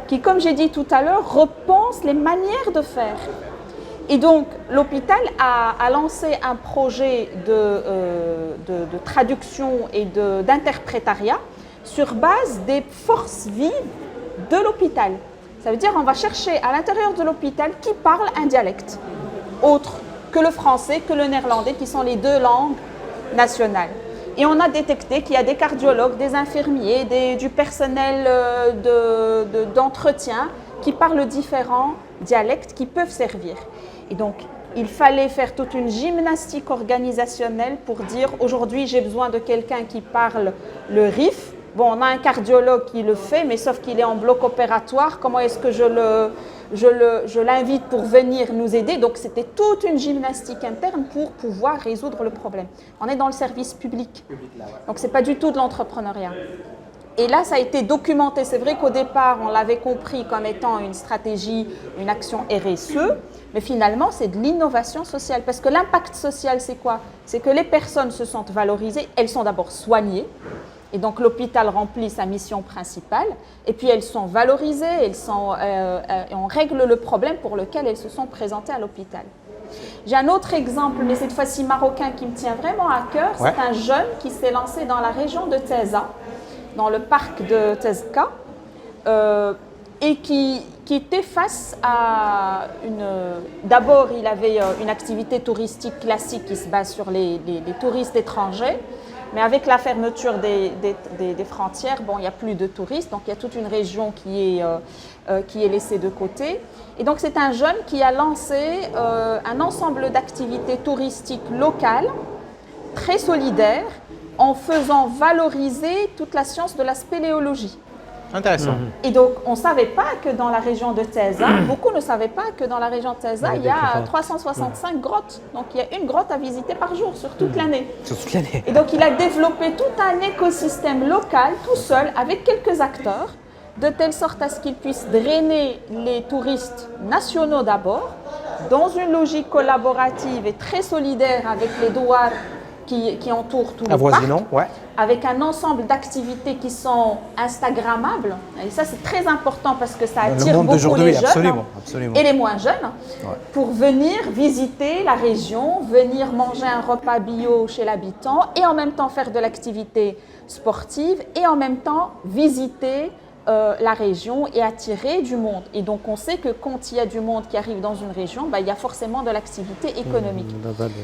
qui, comme j'ai dit tout à l'heure, repensent les manières de faire. Et donc, l'hôpital a lancé un projet de traduction et d'interprétariat sur base des forces vives de l'hôpital. Ça veut dire qu'on va chercher à l'intérieur de l'hôpital qui parle un dialecte autre que le français, que le néerlandais, qui sont les deux langues nationales. Et on a détecté qu'il y a des cardiologues, des infirmiers, du personnel d'entretien qui parlent différents dialectes qui peuvent servir. Et donc, il fallait faire toute une gymnastique organisationnelle pour dire aujourd'hui j'ai besoin de quelqu'un qui parle le RIF. Bon, on a un cardiologue qui le fait, mais sauf qu'il est en bloc opératoire. Comment est-ce que je l'invite pour venir nous aider? Donc, c'était toute une gymnastique interne pour pouvoir résoudre le problème. On est dans le service public. Donc, ce n'est pas du tout de l'entrepreneuriat. Et là, ça a été documenté. C'est vrai qu'au départ, on l'avait compris comme étant une stratégie, une action RSE, mais finalement, c'est de l'innovation sociale. Parce que l'impact social, c'est quoi? C'est que les personnes se sentent valorisées, elles sont d'abord soignées. Et donc, l'hôpital remplit sa mission principale. Et puis, elles sont valorisées, on règle le problème pour lequel elles se sont présentées à l'hôpital. J'ai un autre exemple, mais cette fois-ci marocain, qui me tient vraiment à cœur. Ouais. C'est un jeune qui s'est lancé dans la région de Teza, dans le parc de Tezka, et qui était face à D'abord, il avait une activité touristique classique qui se base sur les touristes étrangers. Mais avec la fermeture des frontières, bon, il n'y a plus de touristes, donc il y a toute une région qui est laissée de côté. Et donc c'est un jeune qui a lancé un ensemble d'activités touristiques locales, très solidaires, en faisant valoriser toute la science de la spéléologie. Intéressant. Et donc, on ne savait pas que dans la région de Teza, beaucoup ne savaient pas que dans la région de Teza, il y a 365 grottes. Donc, il y a une grotte à visiter par jour sur toute l'année. Sur toute l'année. Et donc, il a développé tout un écosystème local, tout seul, avec quelques acteurs, de telle sorte à ce qu'il puisse drainer les touristes nationaux d'abord, dans une logique collaborative et très solidaire avec les douars qui entourent tout le parc, ouais. Avec un ensemble d'activités qui sont instagrammables. Et ça, c'est très important parce que ça attire beaucoup les jeunes absolument. Et les moins jeunes pour venir visiter la région, venir manger un repas bio chez l'habitant et en même temps faire de l'activité sportive et en même temps visiter la région et attirer du monde. Et donc on sait que quand il y a du monde qui arrive dans une région, il y a forcément de l'activité économique.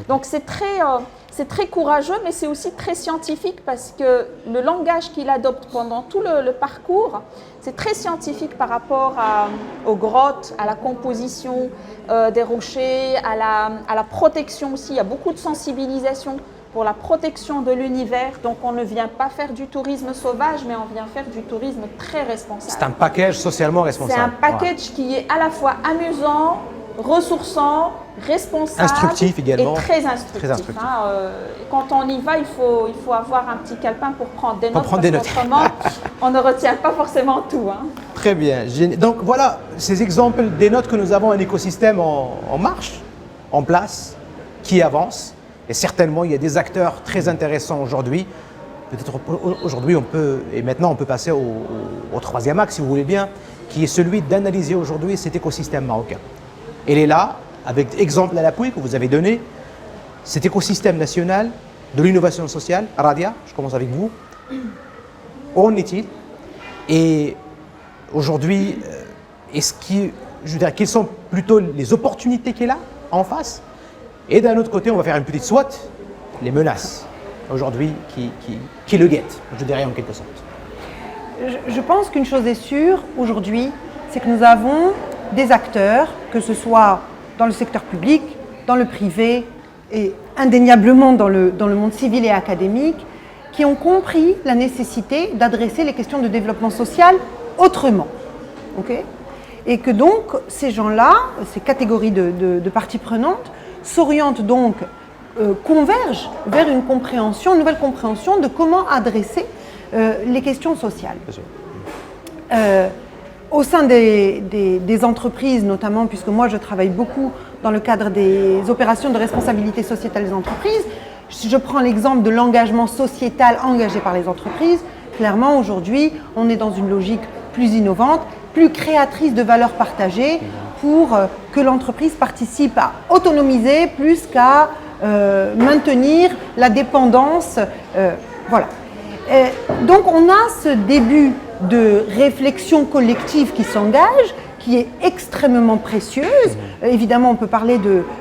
Donc c'est très courageux, mais c'est aussi très scientifique parce que le langage qu'il adopte pendant tout le parcours, c'est très scientifique par rapport aux grottes, à la composition des rochers, à la protection aussi. Il y a beaucoup de sensibilisation pour la protection de l'univers. Donc on ne vient pas faire du tourisme sauvage, mais on vient faire du tourisme très responsable. C'est un package socialement responsable. C'est un package qui est à la fois amusant, ressourçant, responsable, instructif également. Et très instructif. Quand on y va, il faut avoir un petit calepin pour prendre des notes, autrement, on ne retient pas forcément tout. Très bien. Donc voilà, ces exemples dénotent que nous avons un écosystème en marche, en place, qui avance. Et certainement, il y a des acteurs très intéressants aujourd'hui. Peut-être aujourd'hui, maintenant on peut passer au troisième axe, si vous voulez bien, qui est celui d'analyser aujourd'hui cet écosystème marocain. Elle est là, avec exemple à l'appui que vous avez donné, cet écosystème national de l'innovation sociale. Radia, je commence avec vous. Où en est-il? Et aujourd'hui, quelles sont plutôt les opportunités qu'il a en face? Et d'un autre côté, on va faire une petite SWOT, les menaces aujourd'hui qui le guettent, je dirais en quelque sorte. Je pense qu'une chose est sûre aujourd'hui, c'est que nous avons des acteurs, que ce soit dans le secteur public, dans le privé et indéniablement dans le monde civil et académique, qui ont compris la nécessité d'adresser les questions de développement social autrement. Okay ? Et que donc ces gens-là, ces catégories de parties prenantes, s'orientent donc, convergent vers une nouvelle compréhension de comment adresser les questions sociales. Au sein des entreprises, notamment, puisque moi je travaille beaucoup dans le cadre des opérations de responsabilité sociétale des entreprises, je prends l'exemple de l'engagement sociétal engagé par les entreprises. Clairement, aujourd'hui, on est dans une logique plus innovante, plus créatrice de valeurs partagées pour que l'entreprise participe à autonomiser plus qu'à maintenir la dépendance. Voilà. Donc on a ce début de réflexion collective qui s'engage, qui est extrêmement précieuse. Évidemment, on peut parler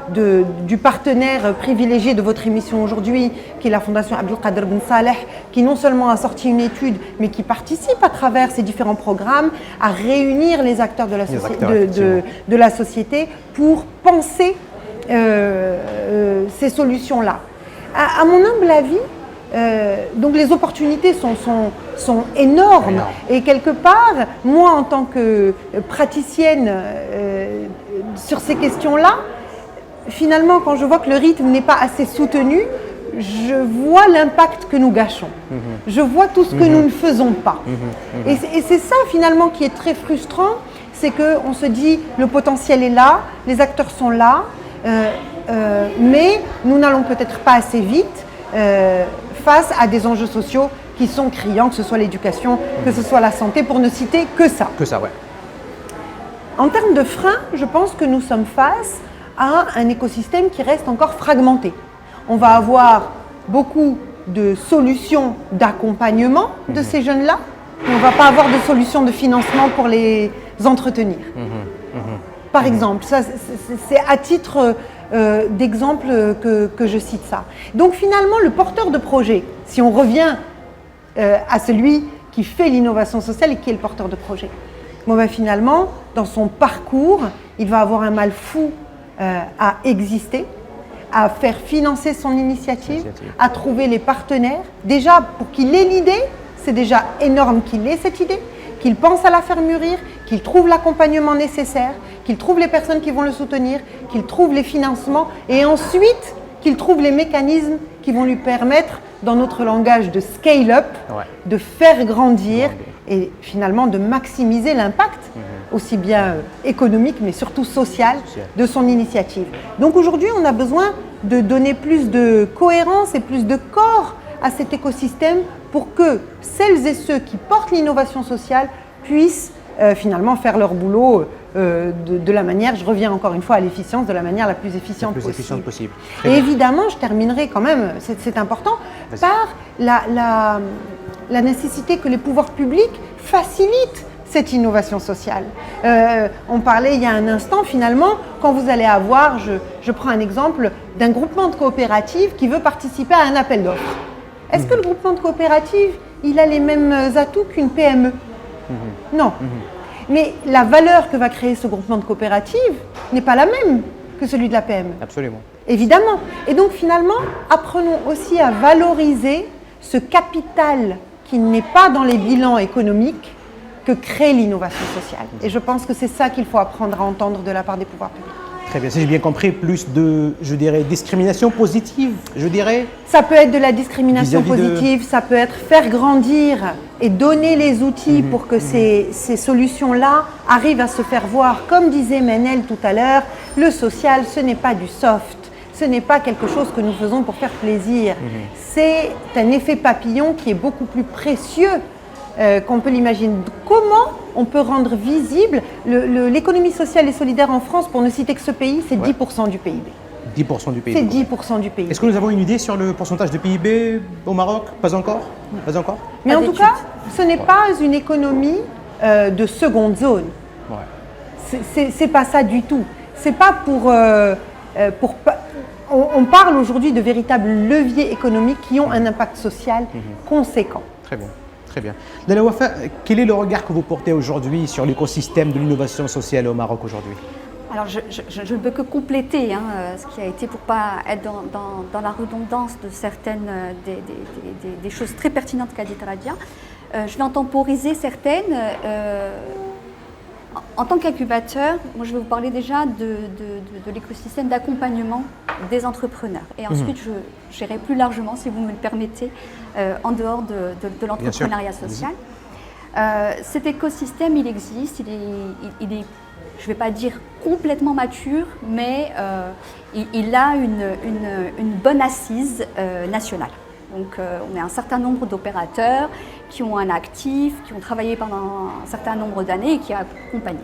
du partenaire privilégié de votre émission aujourd'hui, qui est la Fondation Abdelkader Ben Saleh, qui non seulement a sorti une étude, mais qui participe à travers ces différents programmes à réunir les acteurs de la société pour penser ces solutions-là. À mon humble avis, donc les opportunités sont énormes et quelque part, moi en tant que praticienne sur ces questions-là, finalement quand je vois que le rythme n'est pas assez soutenu, je vois l'impact que nous gâchons. Je vois tout ce que nous ne faisons pas. Et c'est ça finalement qui est très frustrant, c'est qu'on se dit le potentiel est là, les acteurs sont là, mais nous n'allons peut-être pas assez vite face à des enjeux sociaux qui sont criants, que ce soit l'éducation, que ce soit la santé, pour ne citer que ça. Que ça, ouais. En termes de freins, je pense que nous sommes face à un écosystème qui reste encore fragmenté. On va avoir beaucoup de solutions d'accompagnement de ces jeunes-là, mais on ne va pas avoir de solutions de financement pour les entretenir. Par exemple, ça, c'est à titre d'exemple que je cite ça. Donc finalement, le porteur de projet, si on revient à celui qui fait l'innovation sociale et qui est le porteur de projet, finalement, dans son parcours, il va avoir un mal fou à exister, à faire financer son initiative, à trouver les partenaires. Déjà, pour qu'il ait l'idée, c'est déjà énorme qu'il ait cette idée, qu'il pense à la faire mûrir, qu'il trouve l'accompagnement nécessaire, qu'il trouve les personnes qui vont le soutenir, qu'il trouve les financements et ensuite qu'il trouve les mécanismes qui vont lui permettre, dans notre langage de scale-up, de faire grandir et finalement de maximiser l'impact, aussi bien économique mais surtout social, de son initiative. Donc aujourd'hui, on a besoin de donner plus de cohérence et plus de corps à cet écosystème pour que celles et ceux qui portent l'innovation sociale puissent finalement faire leur boulot de la manière, je reviens encore une fois à l'efficience, de la manière la plus efficiente possible. Et évidemment, je terminerai quand même, c'est important, par la nécessité que les pouvoirs publics facilitent cette innovation sociale. On parlait il y a un instant, finalement, quand vous allez avoir, je prends un exemple d'un groupement de coopératives qui veut participer à un appel d'offres. Est-ce que le groupement de coopératives, il a les mêmes atouts qu'une PME? Non. Mais la valeur que va créer ce groupement de coopératives n'est pas la même que celui de la PME. Absolument. Évidemment. Et donc finalement, apprenons aussi à valoriser ce capital qui n'est pas dans les bilans économiques que crée l'innovation sociale. Et je pense que c'est ça qu'il faut apprendre à entendre de la part des pouvoirs publics. Très bien, si j'ai bien compris, plus de, je dirais, discrimination positive, je dirais. Ça peut être de la discrimination Vis-à-vis positive, ça peut être faire grandir et donner les outils pour que ces solutions-là arrivent à se faire voir. Comme disait Menel tout à l'heure, le social, ce n'est pas du soft, ce n'est pas quelque chose que nous faisons pour faire plaisir. C'est un effet papillon qui est beaucoup plus précieux qu'on peut l'imaginer. Comment on peut rendre visible l'économie sociale et solidaire en France, pour ne citer que ce pays, c'est 10% du PIB. 10% du PIB. C'est 10% du PIB. Est-ce que nous avons une idée sur le pourcentage de PIB au Maroc? Pas encore. Pas encore. Mais en tout cas, ce n'est pas une économie de seconde zone. C'est pas ça du tout. C'est pas on parle aujourd'hui de véritables leviers économiques qui ont un impact social conséquent. Très bien. Très bien. Nana Wafa, quel est le regard que vous portez aujourd'hui sur l'écosystème de l'innovation sociale au Maroc aujourd'hui? Alors, je ne peux que compléter ce qui a été, pour ne pas être dans la redondance de certaines des choses très pertinentes qu'a dit Radia. Je vais en temporiser certaines. En tant qu'incubateur, moi je vais vous parler déjà de l'écosystème d'accompagnement des entrepreneurs. Et ensuite, j'irai plus largement, si vous me le permettez, en dehors de l'entrepreneuriat social. Cet écosystème, il existe, il est, je ne vais pas dire complètement mature, mais il a une bonne assise nationale. Donc on a un certain nombre d'opérateurs qui ont un actif, qui ont travaillé pendant un certain nombre d'années et qui ont accompagné.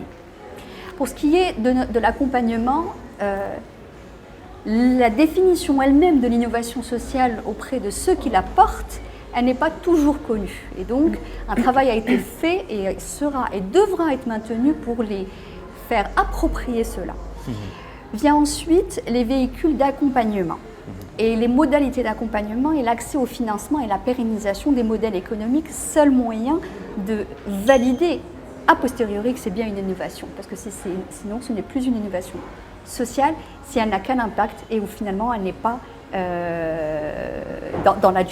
Pour ce qui est de l'accompagnement, la définition elle-même de l'innovation sociale auprès de ceux qui la portent, elle n'est pas toujours connue. Et donc un travail a été fait et sera et devra être maintenu pour les faire approprier cela. Vient ensuite les véhicules d'accompagnement. Et les modalités d'accompagnement et l'accès au financement et la pérennisation des modèles économiques, seul moyen de valider a posteriori que c'est bien une innovation. Parce que sinon, ce n'est plus une innovation sociale si elle n'a qu'un impact et où finalement elle n'est pas dans la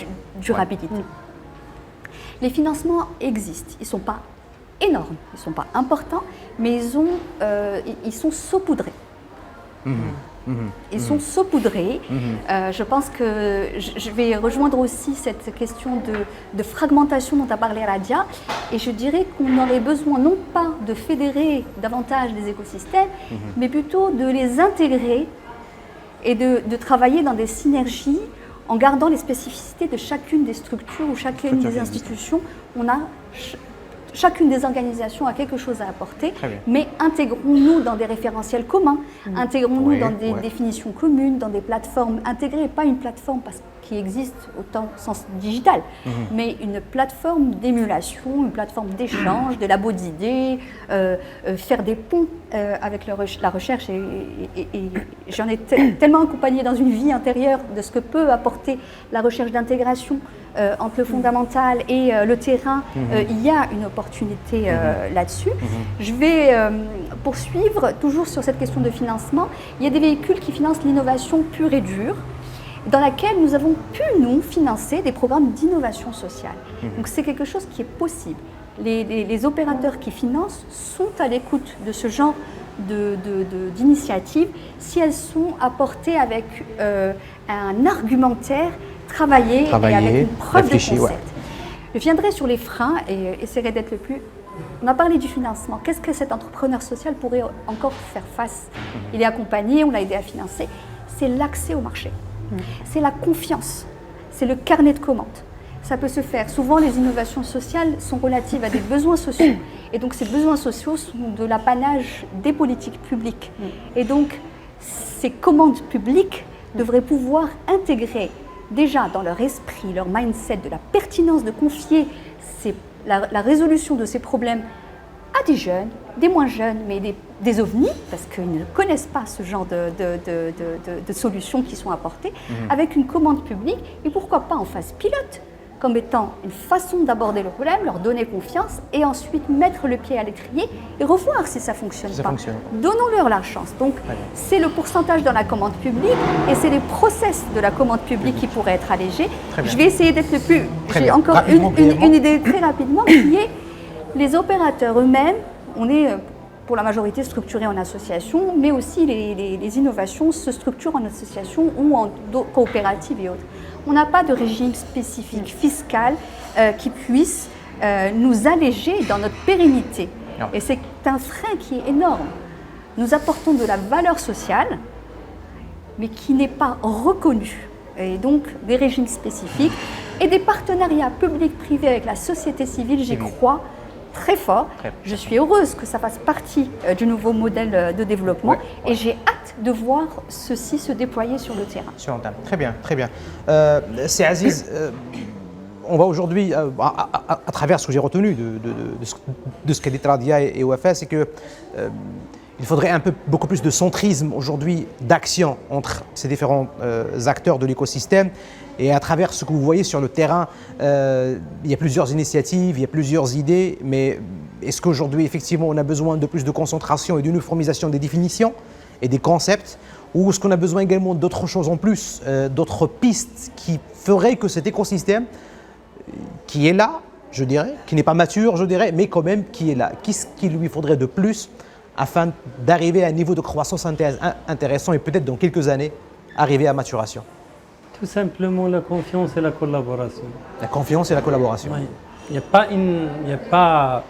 durabilité. Les financements existent. Ils ne sont pas énormes, ils ne sont pas importants, mais ils sont saupoudrés. Ils sont saupoudrés. Je pense que je vais rejoindre aussi cette question de fragmentation dont a parlé Radia. Et je dirais qu'on aurait besoin non pas de fédérer davantage les écosystèmes, mais plutôt de les intégrer et de travailler dans des synergies en gardant les spécificités de chacune des structures ou chacune des institutions. Chacune des organisations a quelque chose à apporter, mais intégrons-nous dans des référentiels communs, intégrons-nous dans des définitions communes, dans des plateformes intégrées, pas une plateforme qui existe autant au sens digital, mais une plateforme d'émulation, une plateforme d'échange, de labo d'idées, faire des ponts avec la recherche. Et j'en ai tellement accompagné dans une vie intérieure de ce que peut apporter la recherche d'intégration entre le fondamental et le terrain. Il y a une opportunité là-dessus. Je vais poursuivre toujours sur cette question de financement. Il y a des véhicules qui financent l'innovation pure et dure, dans laquelle nous avons pu, nous, financer des programmes d'innovation sociale. Donc c'est quelque chose qui est possible. Les opérateurs qui financent sont à l'écoute de ce genre d'initiatives si elles sont apportées avec un argumentaire travaillé et avec une preuve de concept. Je viendrai sur les freins et essaierai d'être le plus... On a parlé du financement. Qu'est-ce que cet entrepreneur social pourrait encore faire face? Il est accompagné, on l'a aidé à financer. C'est l'accès au marché. C'est la confiance. C'est le carnet de commandes. Ça peut se faire. Souvent, les innovations sociales sont relatives à des besoins sociaux. Et donc, ces besoins sociaux sont de l'apanage des politiques publiques. Et donc, ces commandes publiques devraient pouvoir intégrer déjà dans leur esprit, leur mindset, de la pertinence de confier la résolution de ces problèmes à des jeunes, des moins jeunes, mais des ovnis, parce qu'ils ne connaissent pas ce genre de solutions qui sont apportées, avec une commande publique, et pourquoi pas en phase pilote, comme étant une façon d'aborder le problème, leur donner confiance, et ensuite mettre le pied à l'étrier et revoir si ça ne fonctionne pas. Donnons-leur la chance. Donc, c'est le pourcentage dans la commande publique, et c'est les process de la commande publique qui pourraient être allégés. Je vais essayer d'être le plus... J'ai encore une idée très rapidement, qui est les opérateurs eux-mêmes. On est pour la majorité structurés en association, mais aussi les innovations se structurent en association ou en coopératives et autres. On n'a pas de régime spécifique fiscal qui puisse nous alléger dans notre pérennité. Non. Et c'est un frein qui est énorme. Nous apportons de la valeur sociale, mais qui n'est pas reconnue. Et donc des régimes spécifiques et des partenariats publics-privés avec la société civile, j'y crois très fort. Je suis heureuse que ça fasse partie du nouveau modèle de développement et j'ai hâte de voir ceci se déployer sur le terrain. Très bien, très bien. C'est Aziz, on va aujourd'hui, à travers ce que j'ai retenu de ce qu'a dit Tradia et OFS, c'est que il faudrait beaucoup plus de centrisme aujourd'hui, d'action entre ces différents acteurs de l'écosystème. Et à travers ce que vous voyez sur le terrain, il y a plusieurs initiatives, il y a plusieurs idées, mais est-ce qu'aujourd'hui, effectivement, on a besoin de plus de concentration et d'uniformisation des définitions et des concepts, ou est-ce qu'on a besoin également d'autres choses en plus, d'autres pistes qui feraient que cet écosystème, qui est là, je dirais, qui n'est pas mature, je dirais, mais quand même qui est là, qu'est-ce qu'il lui faudrait de plus afin d'arriver à un niveau de croissance intéressant et peut-être dans quelques années, arriver à maturation? Tout simplement la confiance et la collaboration. La confiance et la collaboration. Oui. Il n'y a pas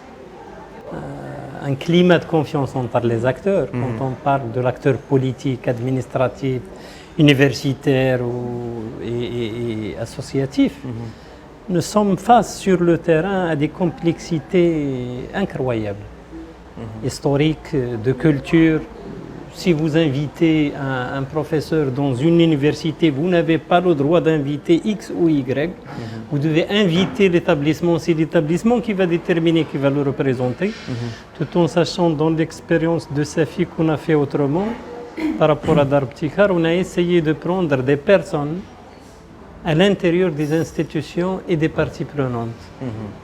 un climat de confiance entre les acteurs. Quand on parle de l'acteur politique, administratif, universitaire et associatif, nous sommes face sur le terrain à des complexités incroyables, historiques, de culture. Si vous invitez un professeur dans une université, vous n'avez pas le droit d'inviter X ou Y. Vous devez inviter l'établissement. C'est l'établissement qui va déterminer, qui va le représenter, tout en sachant dans l'expérience de Safi qu'on a fait autrement. Par rapport à Darbtikar, on a essayé de prendre des personnes à l'intérieur des institutions et des parties prenantes.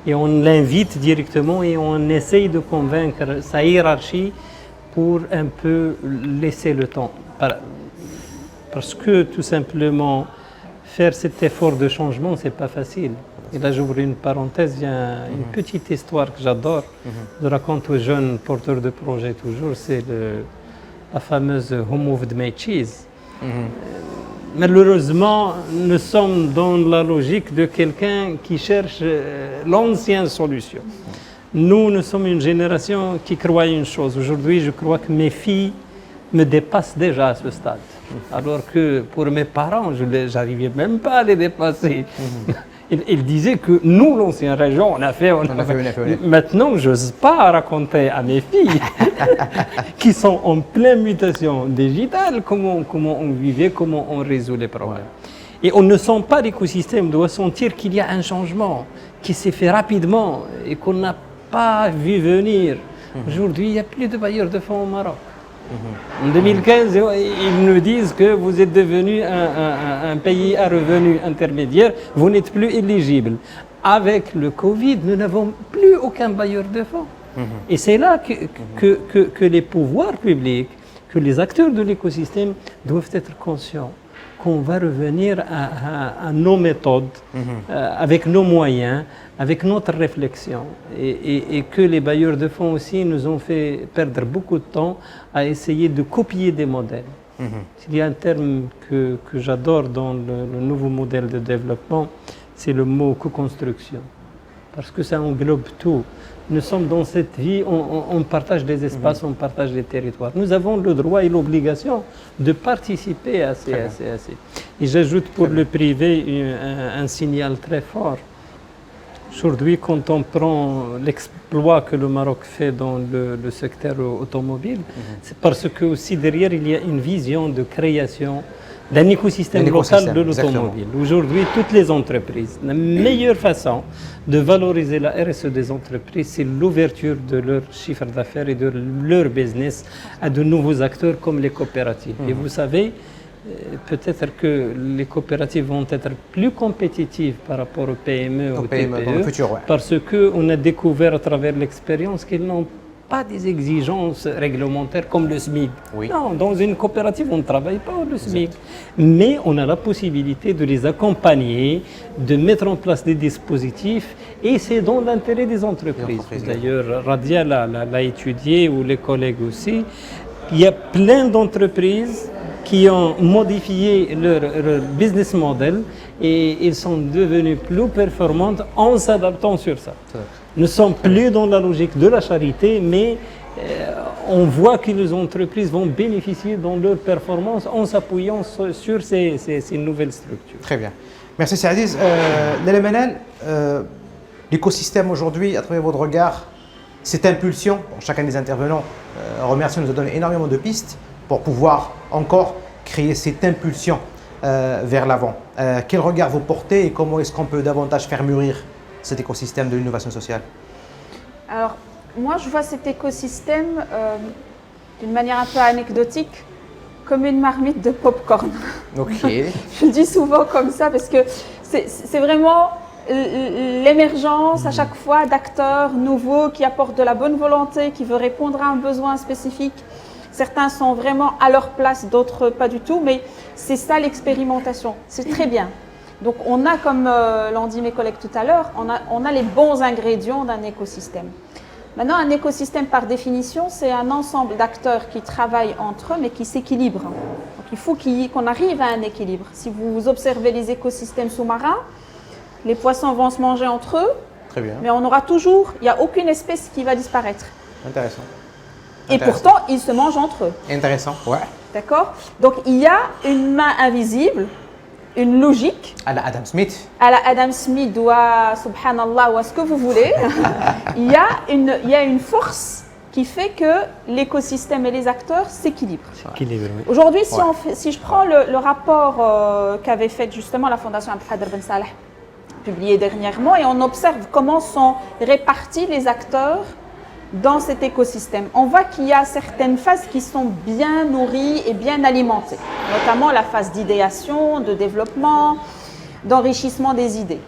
Et on l'invite directement et on essaye de convaincre sa hiérarchie pour un peu laisser le temps. Parce que tout simplement, faire cet effort de changement, ce n'est pas facile. Et là, j'ouvre une parenthèse, il y a une petite histoire que j'adore, je raconte aux jeunes porteurs de projets toujours, c'est la fameuse Who Moved My Cheese. Malheureusement, nous sommes dans la logique de quelqu'un qui cherche l'ancienne solution. Nous sommes une génération qui croit une chose. Aujourd'hui, je crois que mes filles me dépassent déjà à ce stade. Alors que pour mes parents, je n'arrivais même pas à les dépasser. Ils disaient que nous, l'ancienne région, on a fait. Maintenant, je n'ose pas raconter à mes filles qui sont en pleine mutation digitale comment on vivait, comment on résout les problèmes. Et on ne sent pas l'écosystème, doit sentir qu'il y a un changement qui s'est fait rapidement et qu'on n'a pas vu venir. Aujourd'hui, il n'y a plus de bailleurs de fonds au Maroc. En 2015, ils nous disent que vous êtes devenu un pays à revenus intermédiaires, vous n'êtes plus éligible. Avec le Covid, nous n'avons plus aucun bailleur de fonds. Et c'est là que les pouvoirs publics, que les acteurs de l'écosystème doivent être conscients qu'on va revenir à nos méthodes, avec nos moyens, avec notre réflexion. Et que les bailleurs de fonds aussi nous ont fait perdre beaucoup de temps à essayer de copier des modèles. Il y a un terme que j'adore dans le nouveau modèle de développement, c'est le mot co-construction. Parce que ça englobe tout. Nous sommes dans cette vie, on partage des espaces, on partage des territoires. Nous avons le droit et l'obligation de participer à ces. Et j'ajoute pour le privé un signal très fort. Aujourd'hui, quand on prend l'exploit que le Maroc fait dans le secteur automobile, c'est parce que aussi derrière, il y a une vision de création d'un écosystème local de l'automobile. Aujourd'hui, toutes les entreprises, la meilleure façon de valoriser la RSE des entreprises, c'est l'ouverture de leur chiffre d'affaires et de leur business à de nouveaux acteurs comme les coopératives. Et vous savez, peut-être que les coopératives vont être plus compétitives par rapport aux PME, aux TPE, dans le futur, parce qu'on a découvert à travers l'expérience qu'ils n'ont pas des exigences réglementaires comme le SMIC. Oui. Non, dans une coopérative, on ne travaille pas le SMIC. Mais on a la possibilité de les accompagner, de mettre en place des dispositifs, et c'est dans l'intérêt des entreprises. D'ailleurs, Radia l'a étudié, ou les collègues aussi. Il y a plein d'entreprises qui ont modifié leur business model et ils sont devenus plus performantes en s'adaptant sur ça. Nous ne sommes plus dans la logique de la charité, mais on voit que les entreprises vont bénéficier dans leur performance en s'appuyant sur ces nouvelles structures. Très bien. Merci Saadiz. Léla Menel, l'écosystème aujourd'hui, à travers votre regard, cette impulsion, chacun des intervenants, remercie, nous a donné énormément de pistes pour pouvoir encore créer cette impulsion vers l'avant. Quel regard vous portez et comment est-ce qu'on peut davantage faire mûrir cet écosystème de l'innovation sociale? Alors, moi, je vois cet écosystème d'une manière un peu anecdotique, comme une marmite de pop-corn. Ok. Je le dis souvent comme ça parce que c'est vraiment l'émergence à chaque fois d'acteurs nouveaux qui apportent de la bonne volonté, qui veulent répondre à un besoin spécifique. Certains sont vraiment à leur place, d'autres pas du tout, mais c'est ça l'expérimentation. C'est très bien. Donc on a, comme l'ont dit mes collègues tout à l'heure, on a les bons ingrédients d'un écosystème. Maintenant, un écosystème par définition, c'est un ensemble d'acteurs qui travaillent entre eux mais qui s'équilibrent. Donc il faut qu'on arrive à un équilibre. Si vous observez les écosystèmes sous-marins, les poissons vont se manger entre eux, Très bien. mais on aura toujours, il n'y a aucune espèce qui va disparaître. Intéressant. Et pourtant, ils se mangent entre eux. Intéressant, ouais. D'accord? Donc il y a une main invisible, une logique. À la Adam Smith. À la Adam Smith ou à Subhanallah ou à ce que vous voulez. il y a une force qui fait que l'écosystème et les acteurs s'équilibrent. Aujourd'hui, si je prends le rapport qu'avait fait justement la Fondation Abdelkader Ben Saleh, publié dernièrement, et on observe comment sont répartis les acteurs dans cet écosystème. On voit qu'il y a certaines phases qui sont bien nourries et bien alimentées, notamment la phase d'idéation, de développement, d'enrichissement des idées.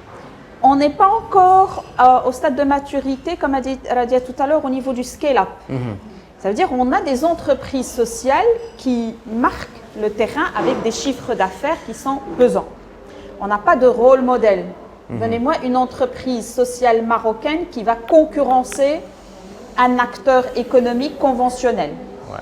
On n'est pas encore au stade de maturité, comme a dit Radia tout à l'heure, au niveau du scale-up. Ça veut dire qu'on a des entreprises sociales qui marquent le terrain avec des chiffres d'affaires qui sont pesants. On n'a pas de rôle modèle. Donnez-moi une entreprise sociale marocaine qui va concurrencer un acteur économique conventionnel. Ouais.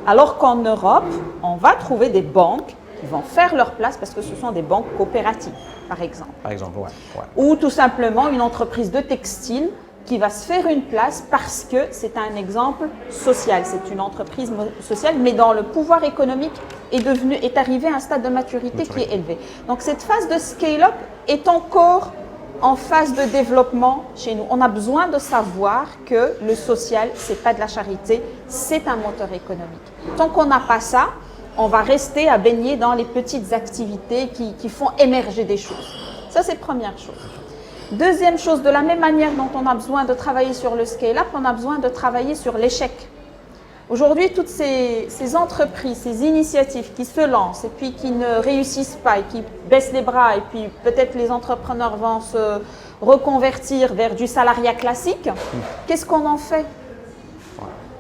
Alors qu'en Europe, on va trouver des banques qui vont faire leur place parce que ce sont des banques coopératives, par exemple. Par exemple, ouais. Ou tout simplement une entreprise de textile qui va se faire une place parce que c'est un exemple social. C'est une entreprise sociale, mais dont le pouvoir économique est arrivé à un stade de maturité qui est élevé. Donc cette phase de scale-up est encore en phase de développement chez nous. On a besoin de savoir que le social, ce n'est pas de la charité, c'est un moteur économique. Tant qu'on n'a pas ça, on va rester à baigner dans les petites activités qui font émerger des choses. Ça, c'est la première chose. Deuxième chose, de la même manière dont on a besoin de travailler sur le scale-up, on a besoin de travailler sur l'échec. Aujourd'hui, toutes ces entreprises, ces initiatives qui se lancent et puis qui ne réussissent pas et qui baissent les bras et puis peut-être les entrepreneurs vont se reconvertir vers du salariat classique, qu'est-ce qu'on en fait?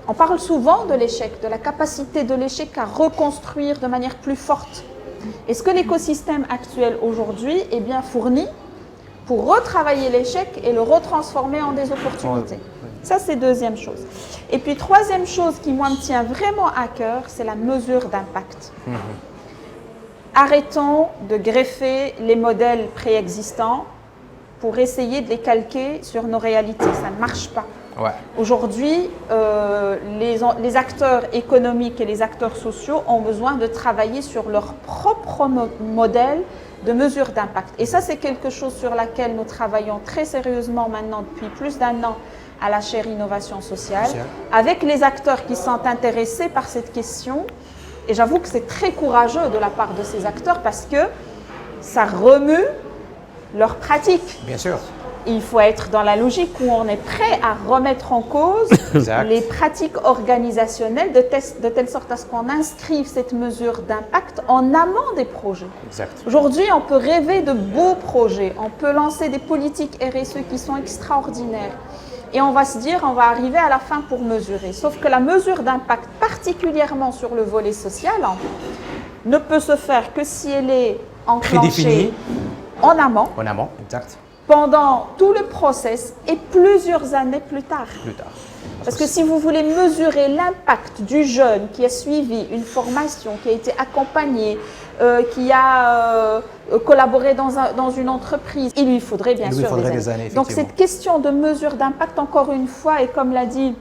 On parle souvent de l'échec, de la capacité de l'échec à reconstruire de manière plus forte. Est-ce que l'écosystème actuel aujourd'hui est bien fourni pour retravailler l'échec et le retransformer en des opportunités? Ça, c'est deuxième chose. Et puis, troisième chose qui, moi, me tient vraiment à cœur, c'est la mesure d'impact. Arrêtons de greffer les modèles préexistants pour essayer de les calquer sur nos réalités. Ça ne marche pas. Ouais. Aujourd'hui, les acteurs économiques et les acteurs sociaux ont besoin de travailler sur leur propre modèle de mesure d'impact. Et ça, c'est quelque chose sur laquelle nous travaillons très sérieusement maintenant depuis plus d'un an à la chaire innovation sociale, avec les acteurs qui sont intéressés par cette question Et j'avoue que c'est très courageux de la part de ces acteurs parce que ça remue leur pratique. Bien sûr. Il faut être dans la logique où on est prêt à remettre en cause les pratiques organisationnelles de telle sorte à ce qu'on inscrive cette mesure d'impact en amont des projets. Exact. Aujourd'hui, on peut rêver de beaux projets, on peut lancer des politiques RSE qui sont extraordinaires et on va se dire on va arriver à la fin pour mesurer. Sauf que la mesure d'impact, particulièrement sur le volet social, ne peut se faire que si elle est enclenchée en amont. En amont, exact. Pendant tout le process et plusieurs années plus tard. Parce que si vous voulez mesurer l'impact du jeune qui a suivi une formation, qui a été accompagné, qui a collaboré dans une entreprise, il lui faudrait bien sûr des années. Donc cette question de mesure d'impact, encore une fois, et comme l'a dit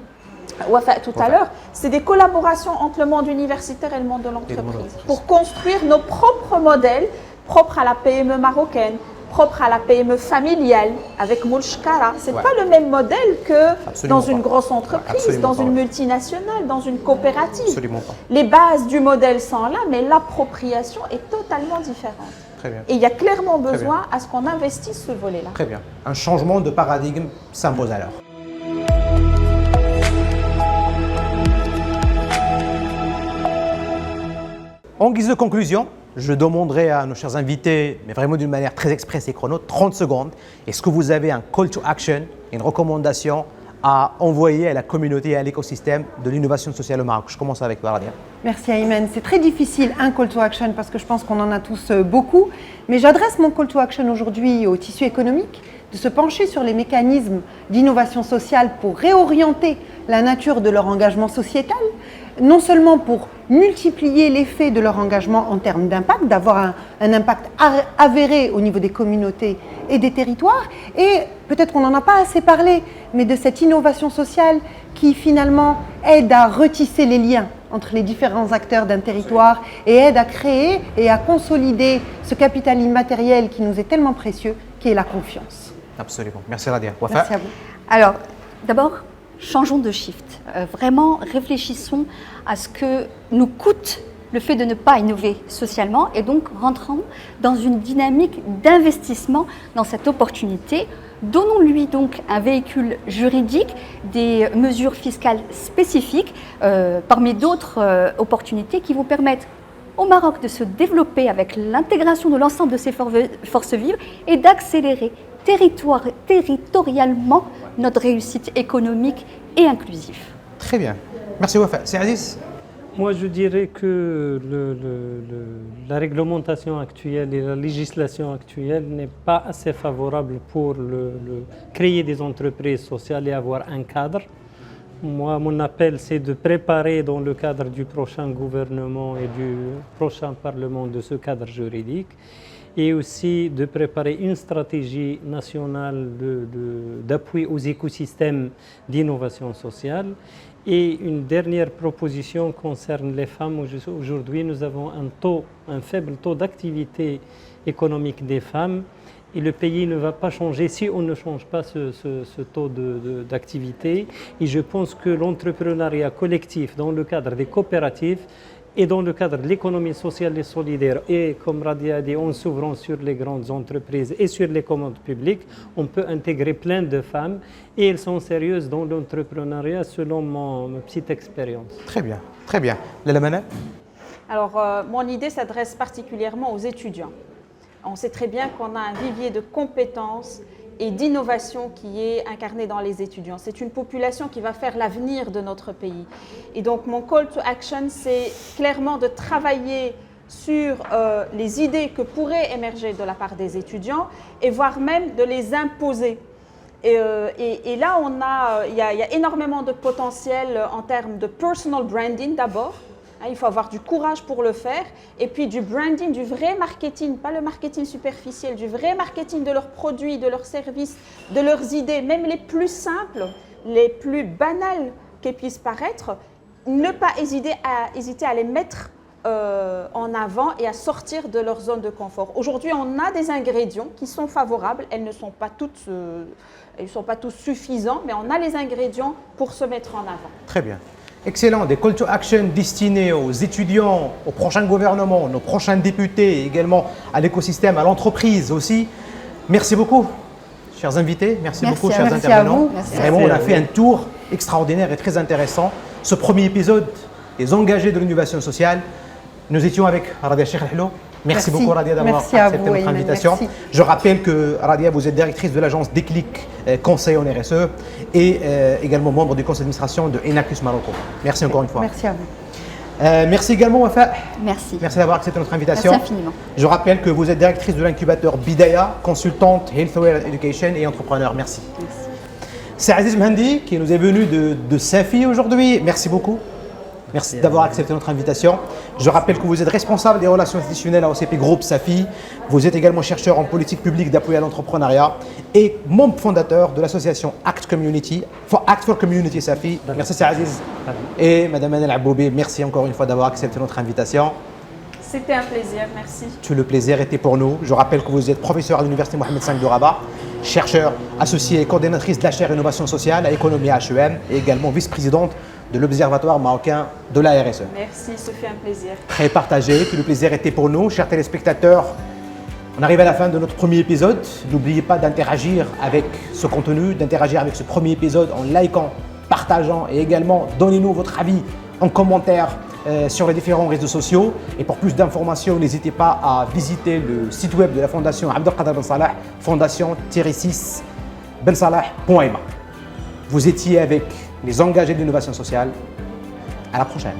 Wafa tout à l'heure, c'est des collaborations entre le monde universitaire et le monde de l'entreprise pour construire nos propres modèles propres à la PME marocaine, propre à la PME familiale avec Moulchkara. Ce n'est pas le même modèle que dans une grosse entreprise, dans une multinationale, dans une coopérative. Absolument pas. Les bases du modèle sont là, mais l'appropriation est totalement différente. Très bien. Et il y a clairement besoin à ce qu'on investisse ce volet-là. Très bien. Un changement de paradigme s'impose alors. En guise de conclusion, je demanderai à nos chers invités, mais vraiment d'une manière très expresse et chrono, 30 secondes. Est-ce que vous avez un call to action, une recommandation à envoyer à la communauté et à l'écosystème de l'innovation sociale au Maroc? Je commence avec Waradia. Merci Ayman. C'est très difficile un call to action parce que je pense qu'on en a tous beaucoup. Mais j'adresse mon call to action aujourd'hui au tissu économique, de se pencher sur les mécanismes d'innovation sociale pour réorienter la nature de leur engagement sociétal, non seulement pour multiplier l'effet de leur engagement en termes d'impact, d'avoir un impact avéré au niveau des communautés et des territoires, et peut-être qu'on n'en a pas assez parlé, mais de cette innovation sociale qui finalement aide à retisser les liens entre les différents acteurs d'un territoire et aide à créer et à consolider ce capital immatériel qui nous est tellement précieux, qui est la confiance. Absolument. Merci Radia. Wafa. Merci à vous. Alors, d'abord, changeons de shift. Vraiment, réfléchissons à ce que nous coûte le fait de ne pas innover socialement et donc rentrons dans une dynamique d'investissement dans cette opportunité. Donnons-lui donc un véhicule juridique, des mesures fiscales spécifiques, parmi d'autres opportunités qui vont permettre au Maroc de se développer avec l'intégration de l'ensemble de ses forces vives et d'accélérer territorialement notre réussite économique et inclusive. Très bien. Merci Wafa. C'est Aziz? Moi, je dirais que la réglementation actuelle et la législation actuelle n'est pas assez favorable pour créer des entreprises sociales et avoir un cadre. Moi, mon appel, c'est de préparer dans le cadre du prochain gouvernement et du prochain Parlement de ce cadre juridique et aussi de préparer une stratégie nationale d'appui aux écosystèmes d'innovation sociale. Et une dernière proposition concerne les femmes. Aujourd'hui, nous avons un faible taux d'activité économique des femmes et le pays ne va pas changer si on ne change pas ce taux d'activité. Et je pense que l'entrepreneuriat collectif dans le cadre des coopératives et dans le cadre de l'économie sociale et solidaire, et comme Radia a dit, en s'ouvrant sur les grandes entreprises et sur les commandes publiques, on peut intégrer plein de femmes et elles sont sérieuses dans l'entrepreneuriat selon ma petite expérience. Très bien, très bien. Laila Mana? Alors, mon idée s'adresse particulièrement aux étudiants. On sait très bien qu'on a un vivier de compétences et d'innovation qui est incarné dans les étudiants. C'est une population qui va faire l'avenir de notre pays. Et donc mon call to action, c'est clairement de travailler sur les idées que pourraient émerger de la part des étudiants et voire même de les imposer. Et là, il y a énormément de potentiel en termes de personal branding d'abord. Il faut avoir du courage pour le faire et puis du branding, du vrai marketing, pas le marketing superficiel, du vrai marketing de leurs produits, de leurs services, de leurs idées, même les plus simples, les plus banales qu'elles puissent paraître, ne pas hésiter à les mettre en avant et à sortir de leur zone de confort. Aujourd'hui, on a des ingrédients qui sont favorables, elles ne sont pas tous suffisants, mais on a les ingrédients pour se mettre en avant. Très bien. Excellent, des call to action destinés aux étudiants, au prochain gouvernement, nos prochains députés et également à l'écosystème, à l'entreprise aussi. Merci beaucoup, chers invités. Merci beaucoup, chers intervenants. Vraiment, on a fait un tour extraordinaire et très intéressant. Ce premier épisode des engagés de l'innovation sociale, nous étions avec Radia Cheikh El Hello. Merci beaucoup Radia d'avoir accepté notre invitation. Je rappelle que Radia, vous êtes directrice de l'agence Déclic Conseil en RSE et également membre du conseil d'administration de Enactus Morocco. Merci encore une fois. Merci à vous. Merci également Wafa. Merci. Merci d'avoir accepté notre invitation. Merci infiniment. Je rappelle que vous êtes directrice de l'incubateur Bidaya, consultante Healthware Education et entrepreneur. Merci. C'est Aziz Mhandi qui nous est venu de Safi aujourd'hui. Merci beaucoup. Merci d'avoir accepté notre invitation. Je rappelle que vous êtes responsable des relations institutionnelles à OCP Group Safi. Vous êtes également chercheur en politique publique d'appui à l'entrepreneuriat et membre fondateur de l'association Act for Community Safi. Merci Aziz. Et Madame Anel Aboubé, merci encore une fois d'avoir accepté notre invitation. C'était un plaisir, merci. Tout le plaisir était pour nous. Je rappelle que vous êtes professeur à l'Université Mohamed V de Rabat, chercheur associé et coordinatrice de la chaire Innovation sociale à Économie HEM et également vice-présidente de l'Observatoire marocain de la RSE. Merci, ce fait un plaisir. Très partagé, tout le plaisir était pour nous. Chers téléspectateurs, on arrive à la fin de notre premier épisode. N'oubliez pas d'interagir avec ce contenu, d'interagir avec ce premier épisode en likant, partageant et également donnez-nous votre avis en commentaire sur les différents réseaux sociaux. Et pour plus d'informations, n'hésitez pas à visiter le site web de la Fondation Abdelkader Ben Salah, fondation-6bensalah.ma. Vous étiez avec les engagés de l'innovation sociale. À la prochaine.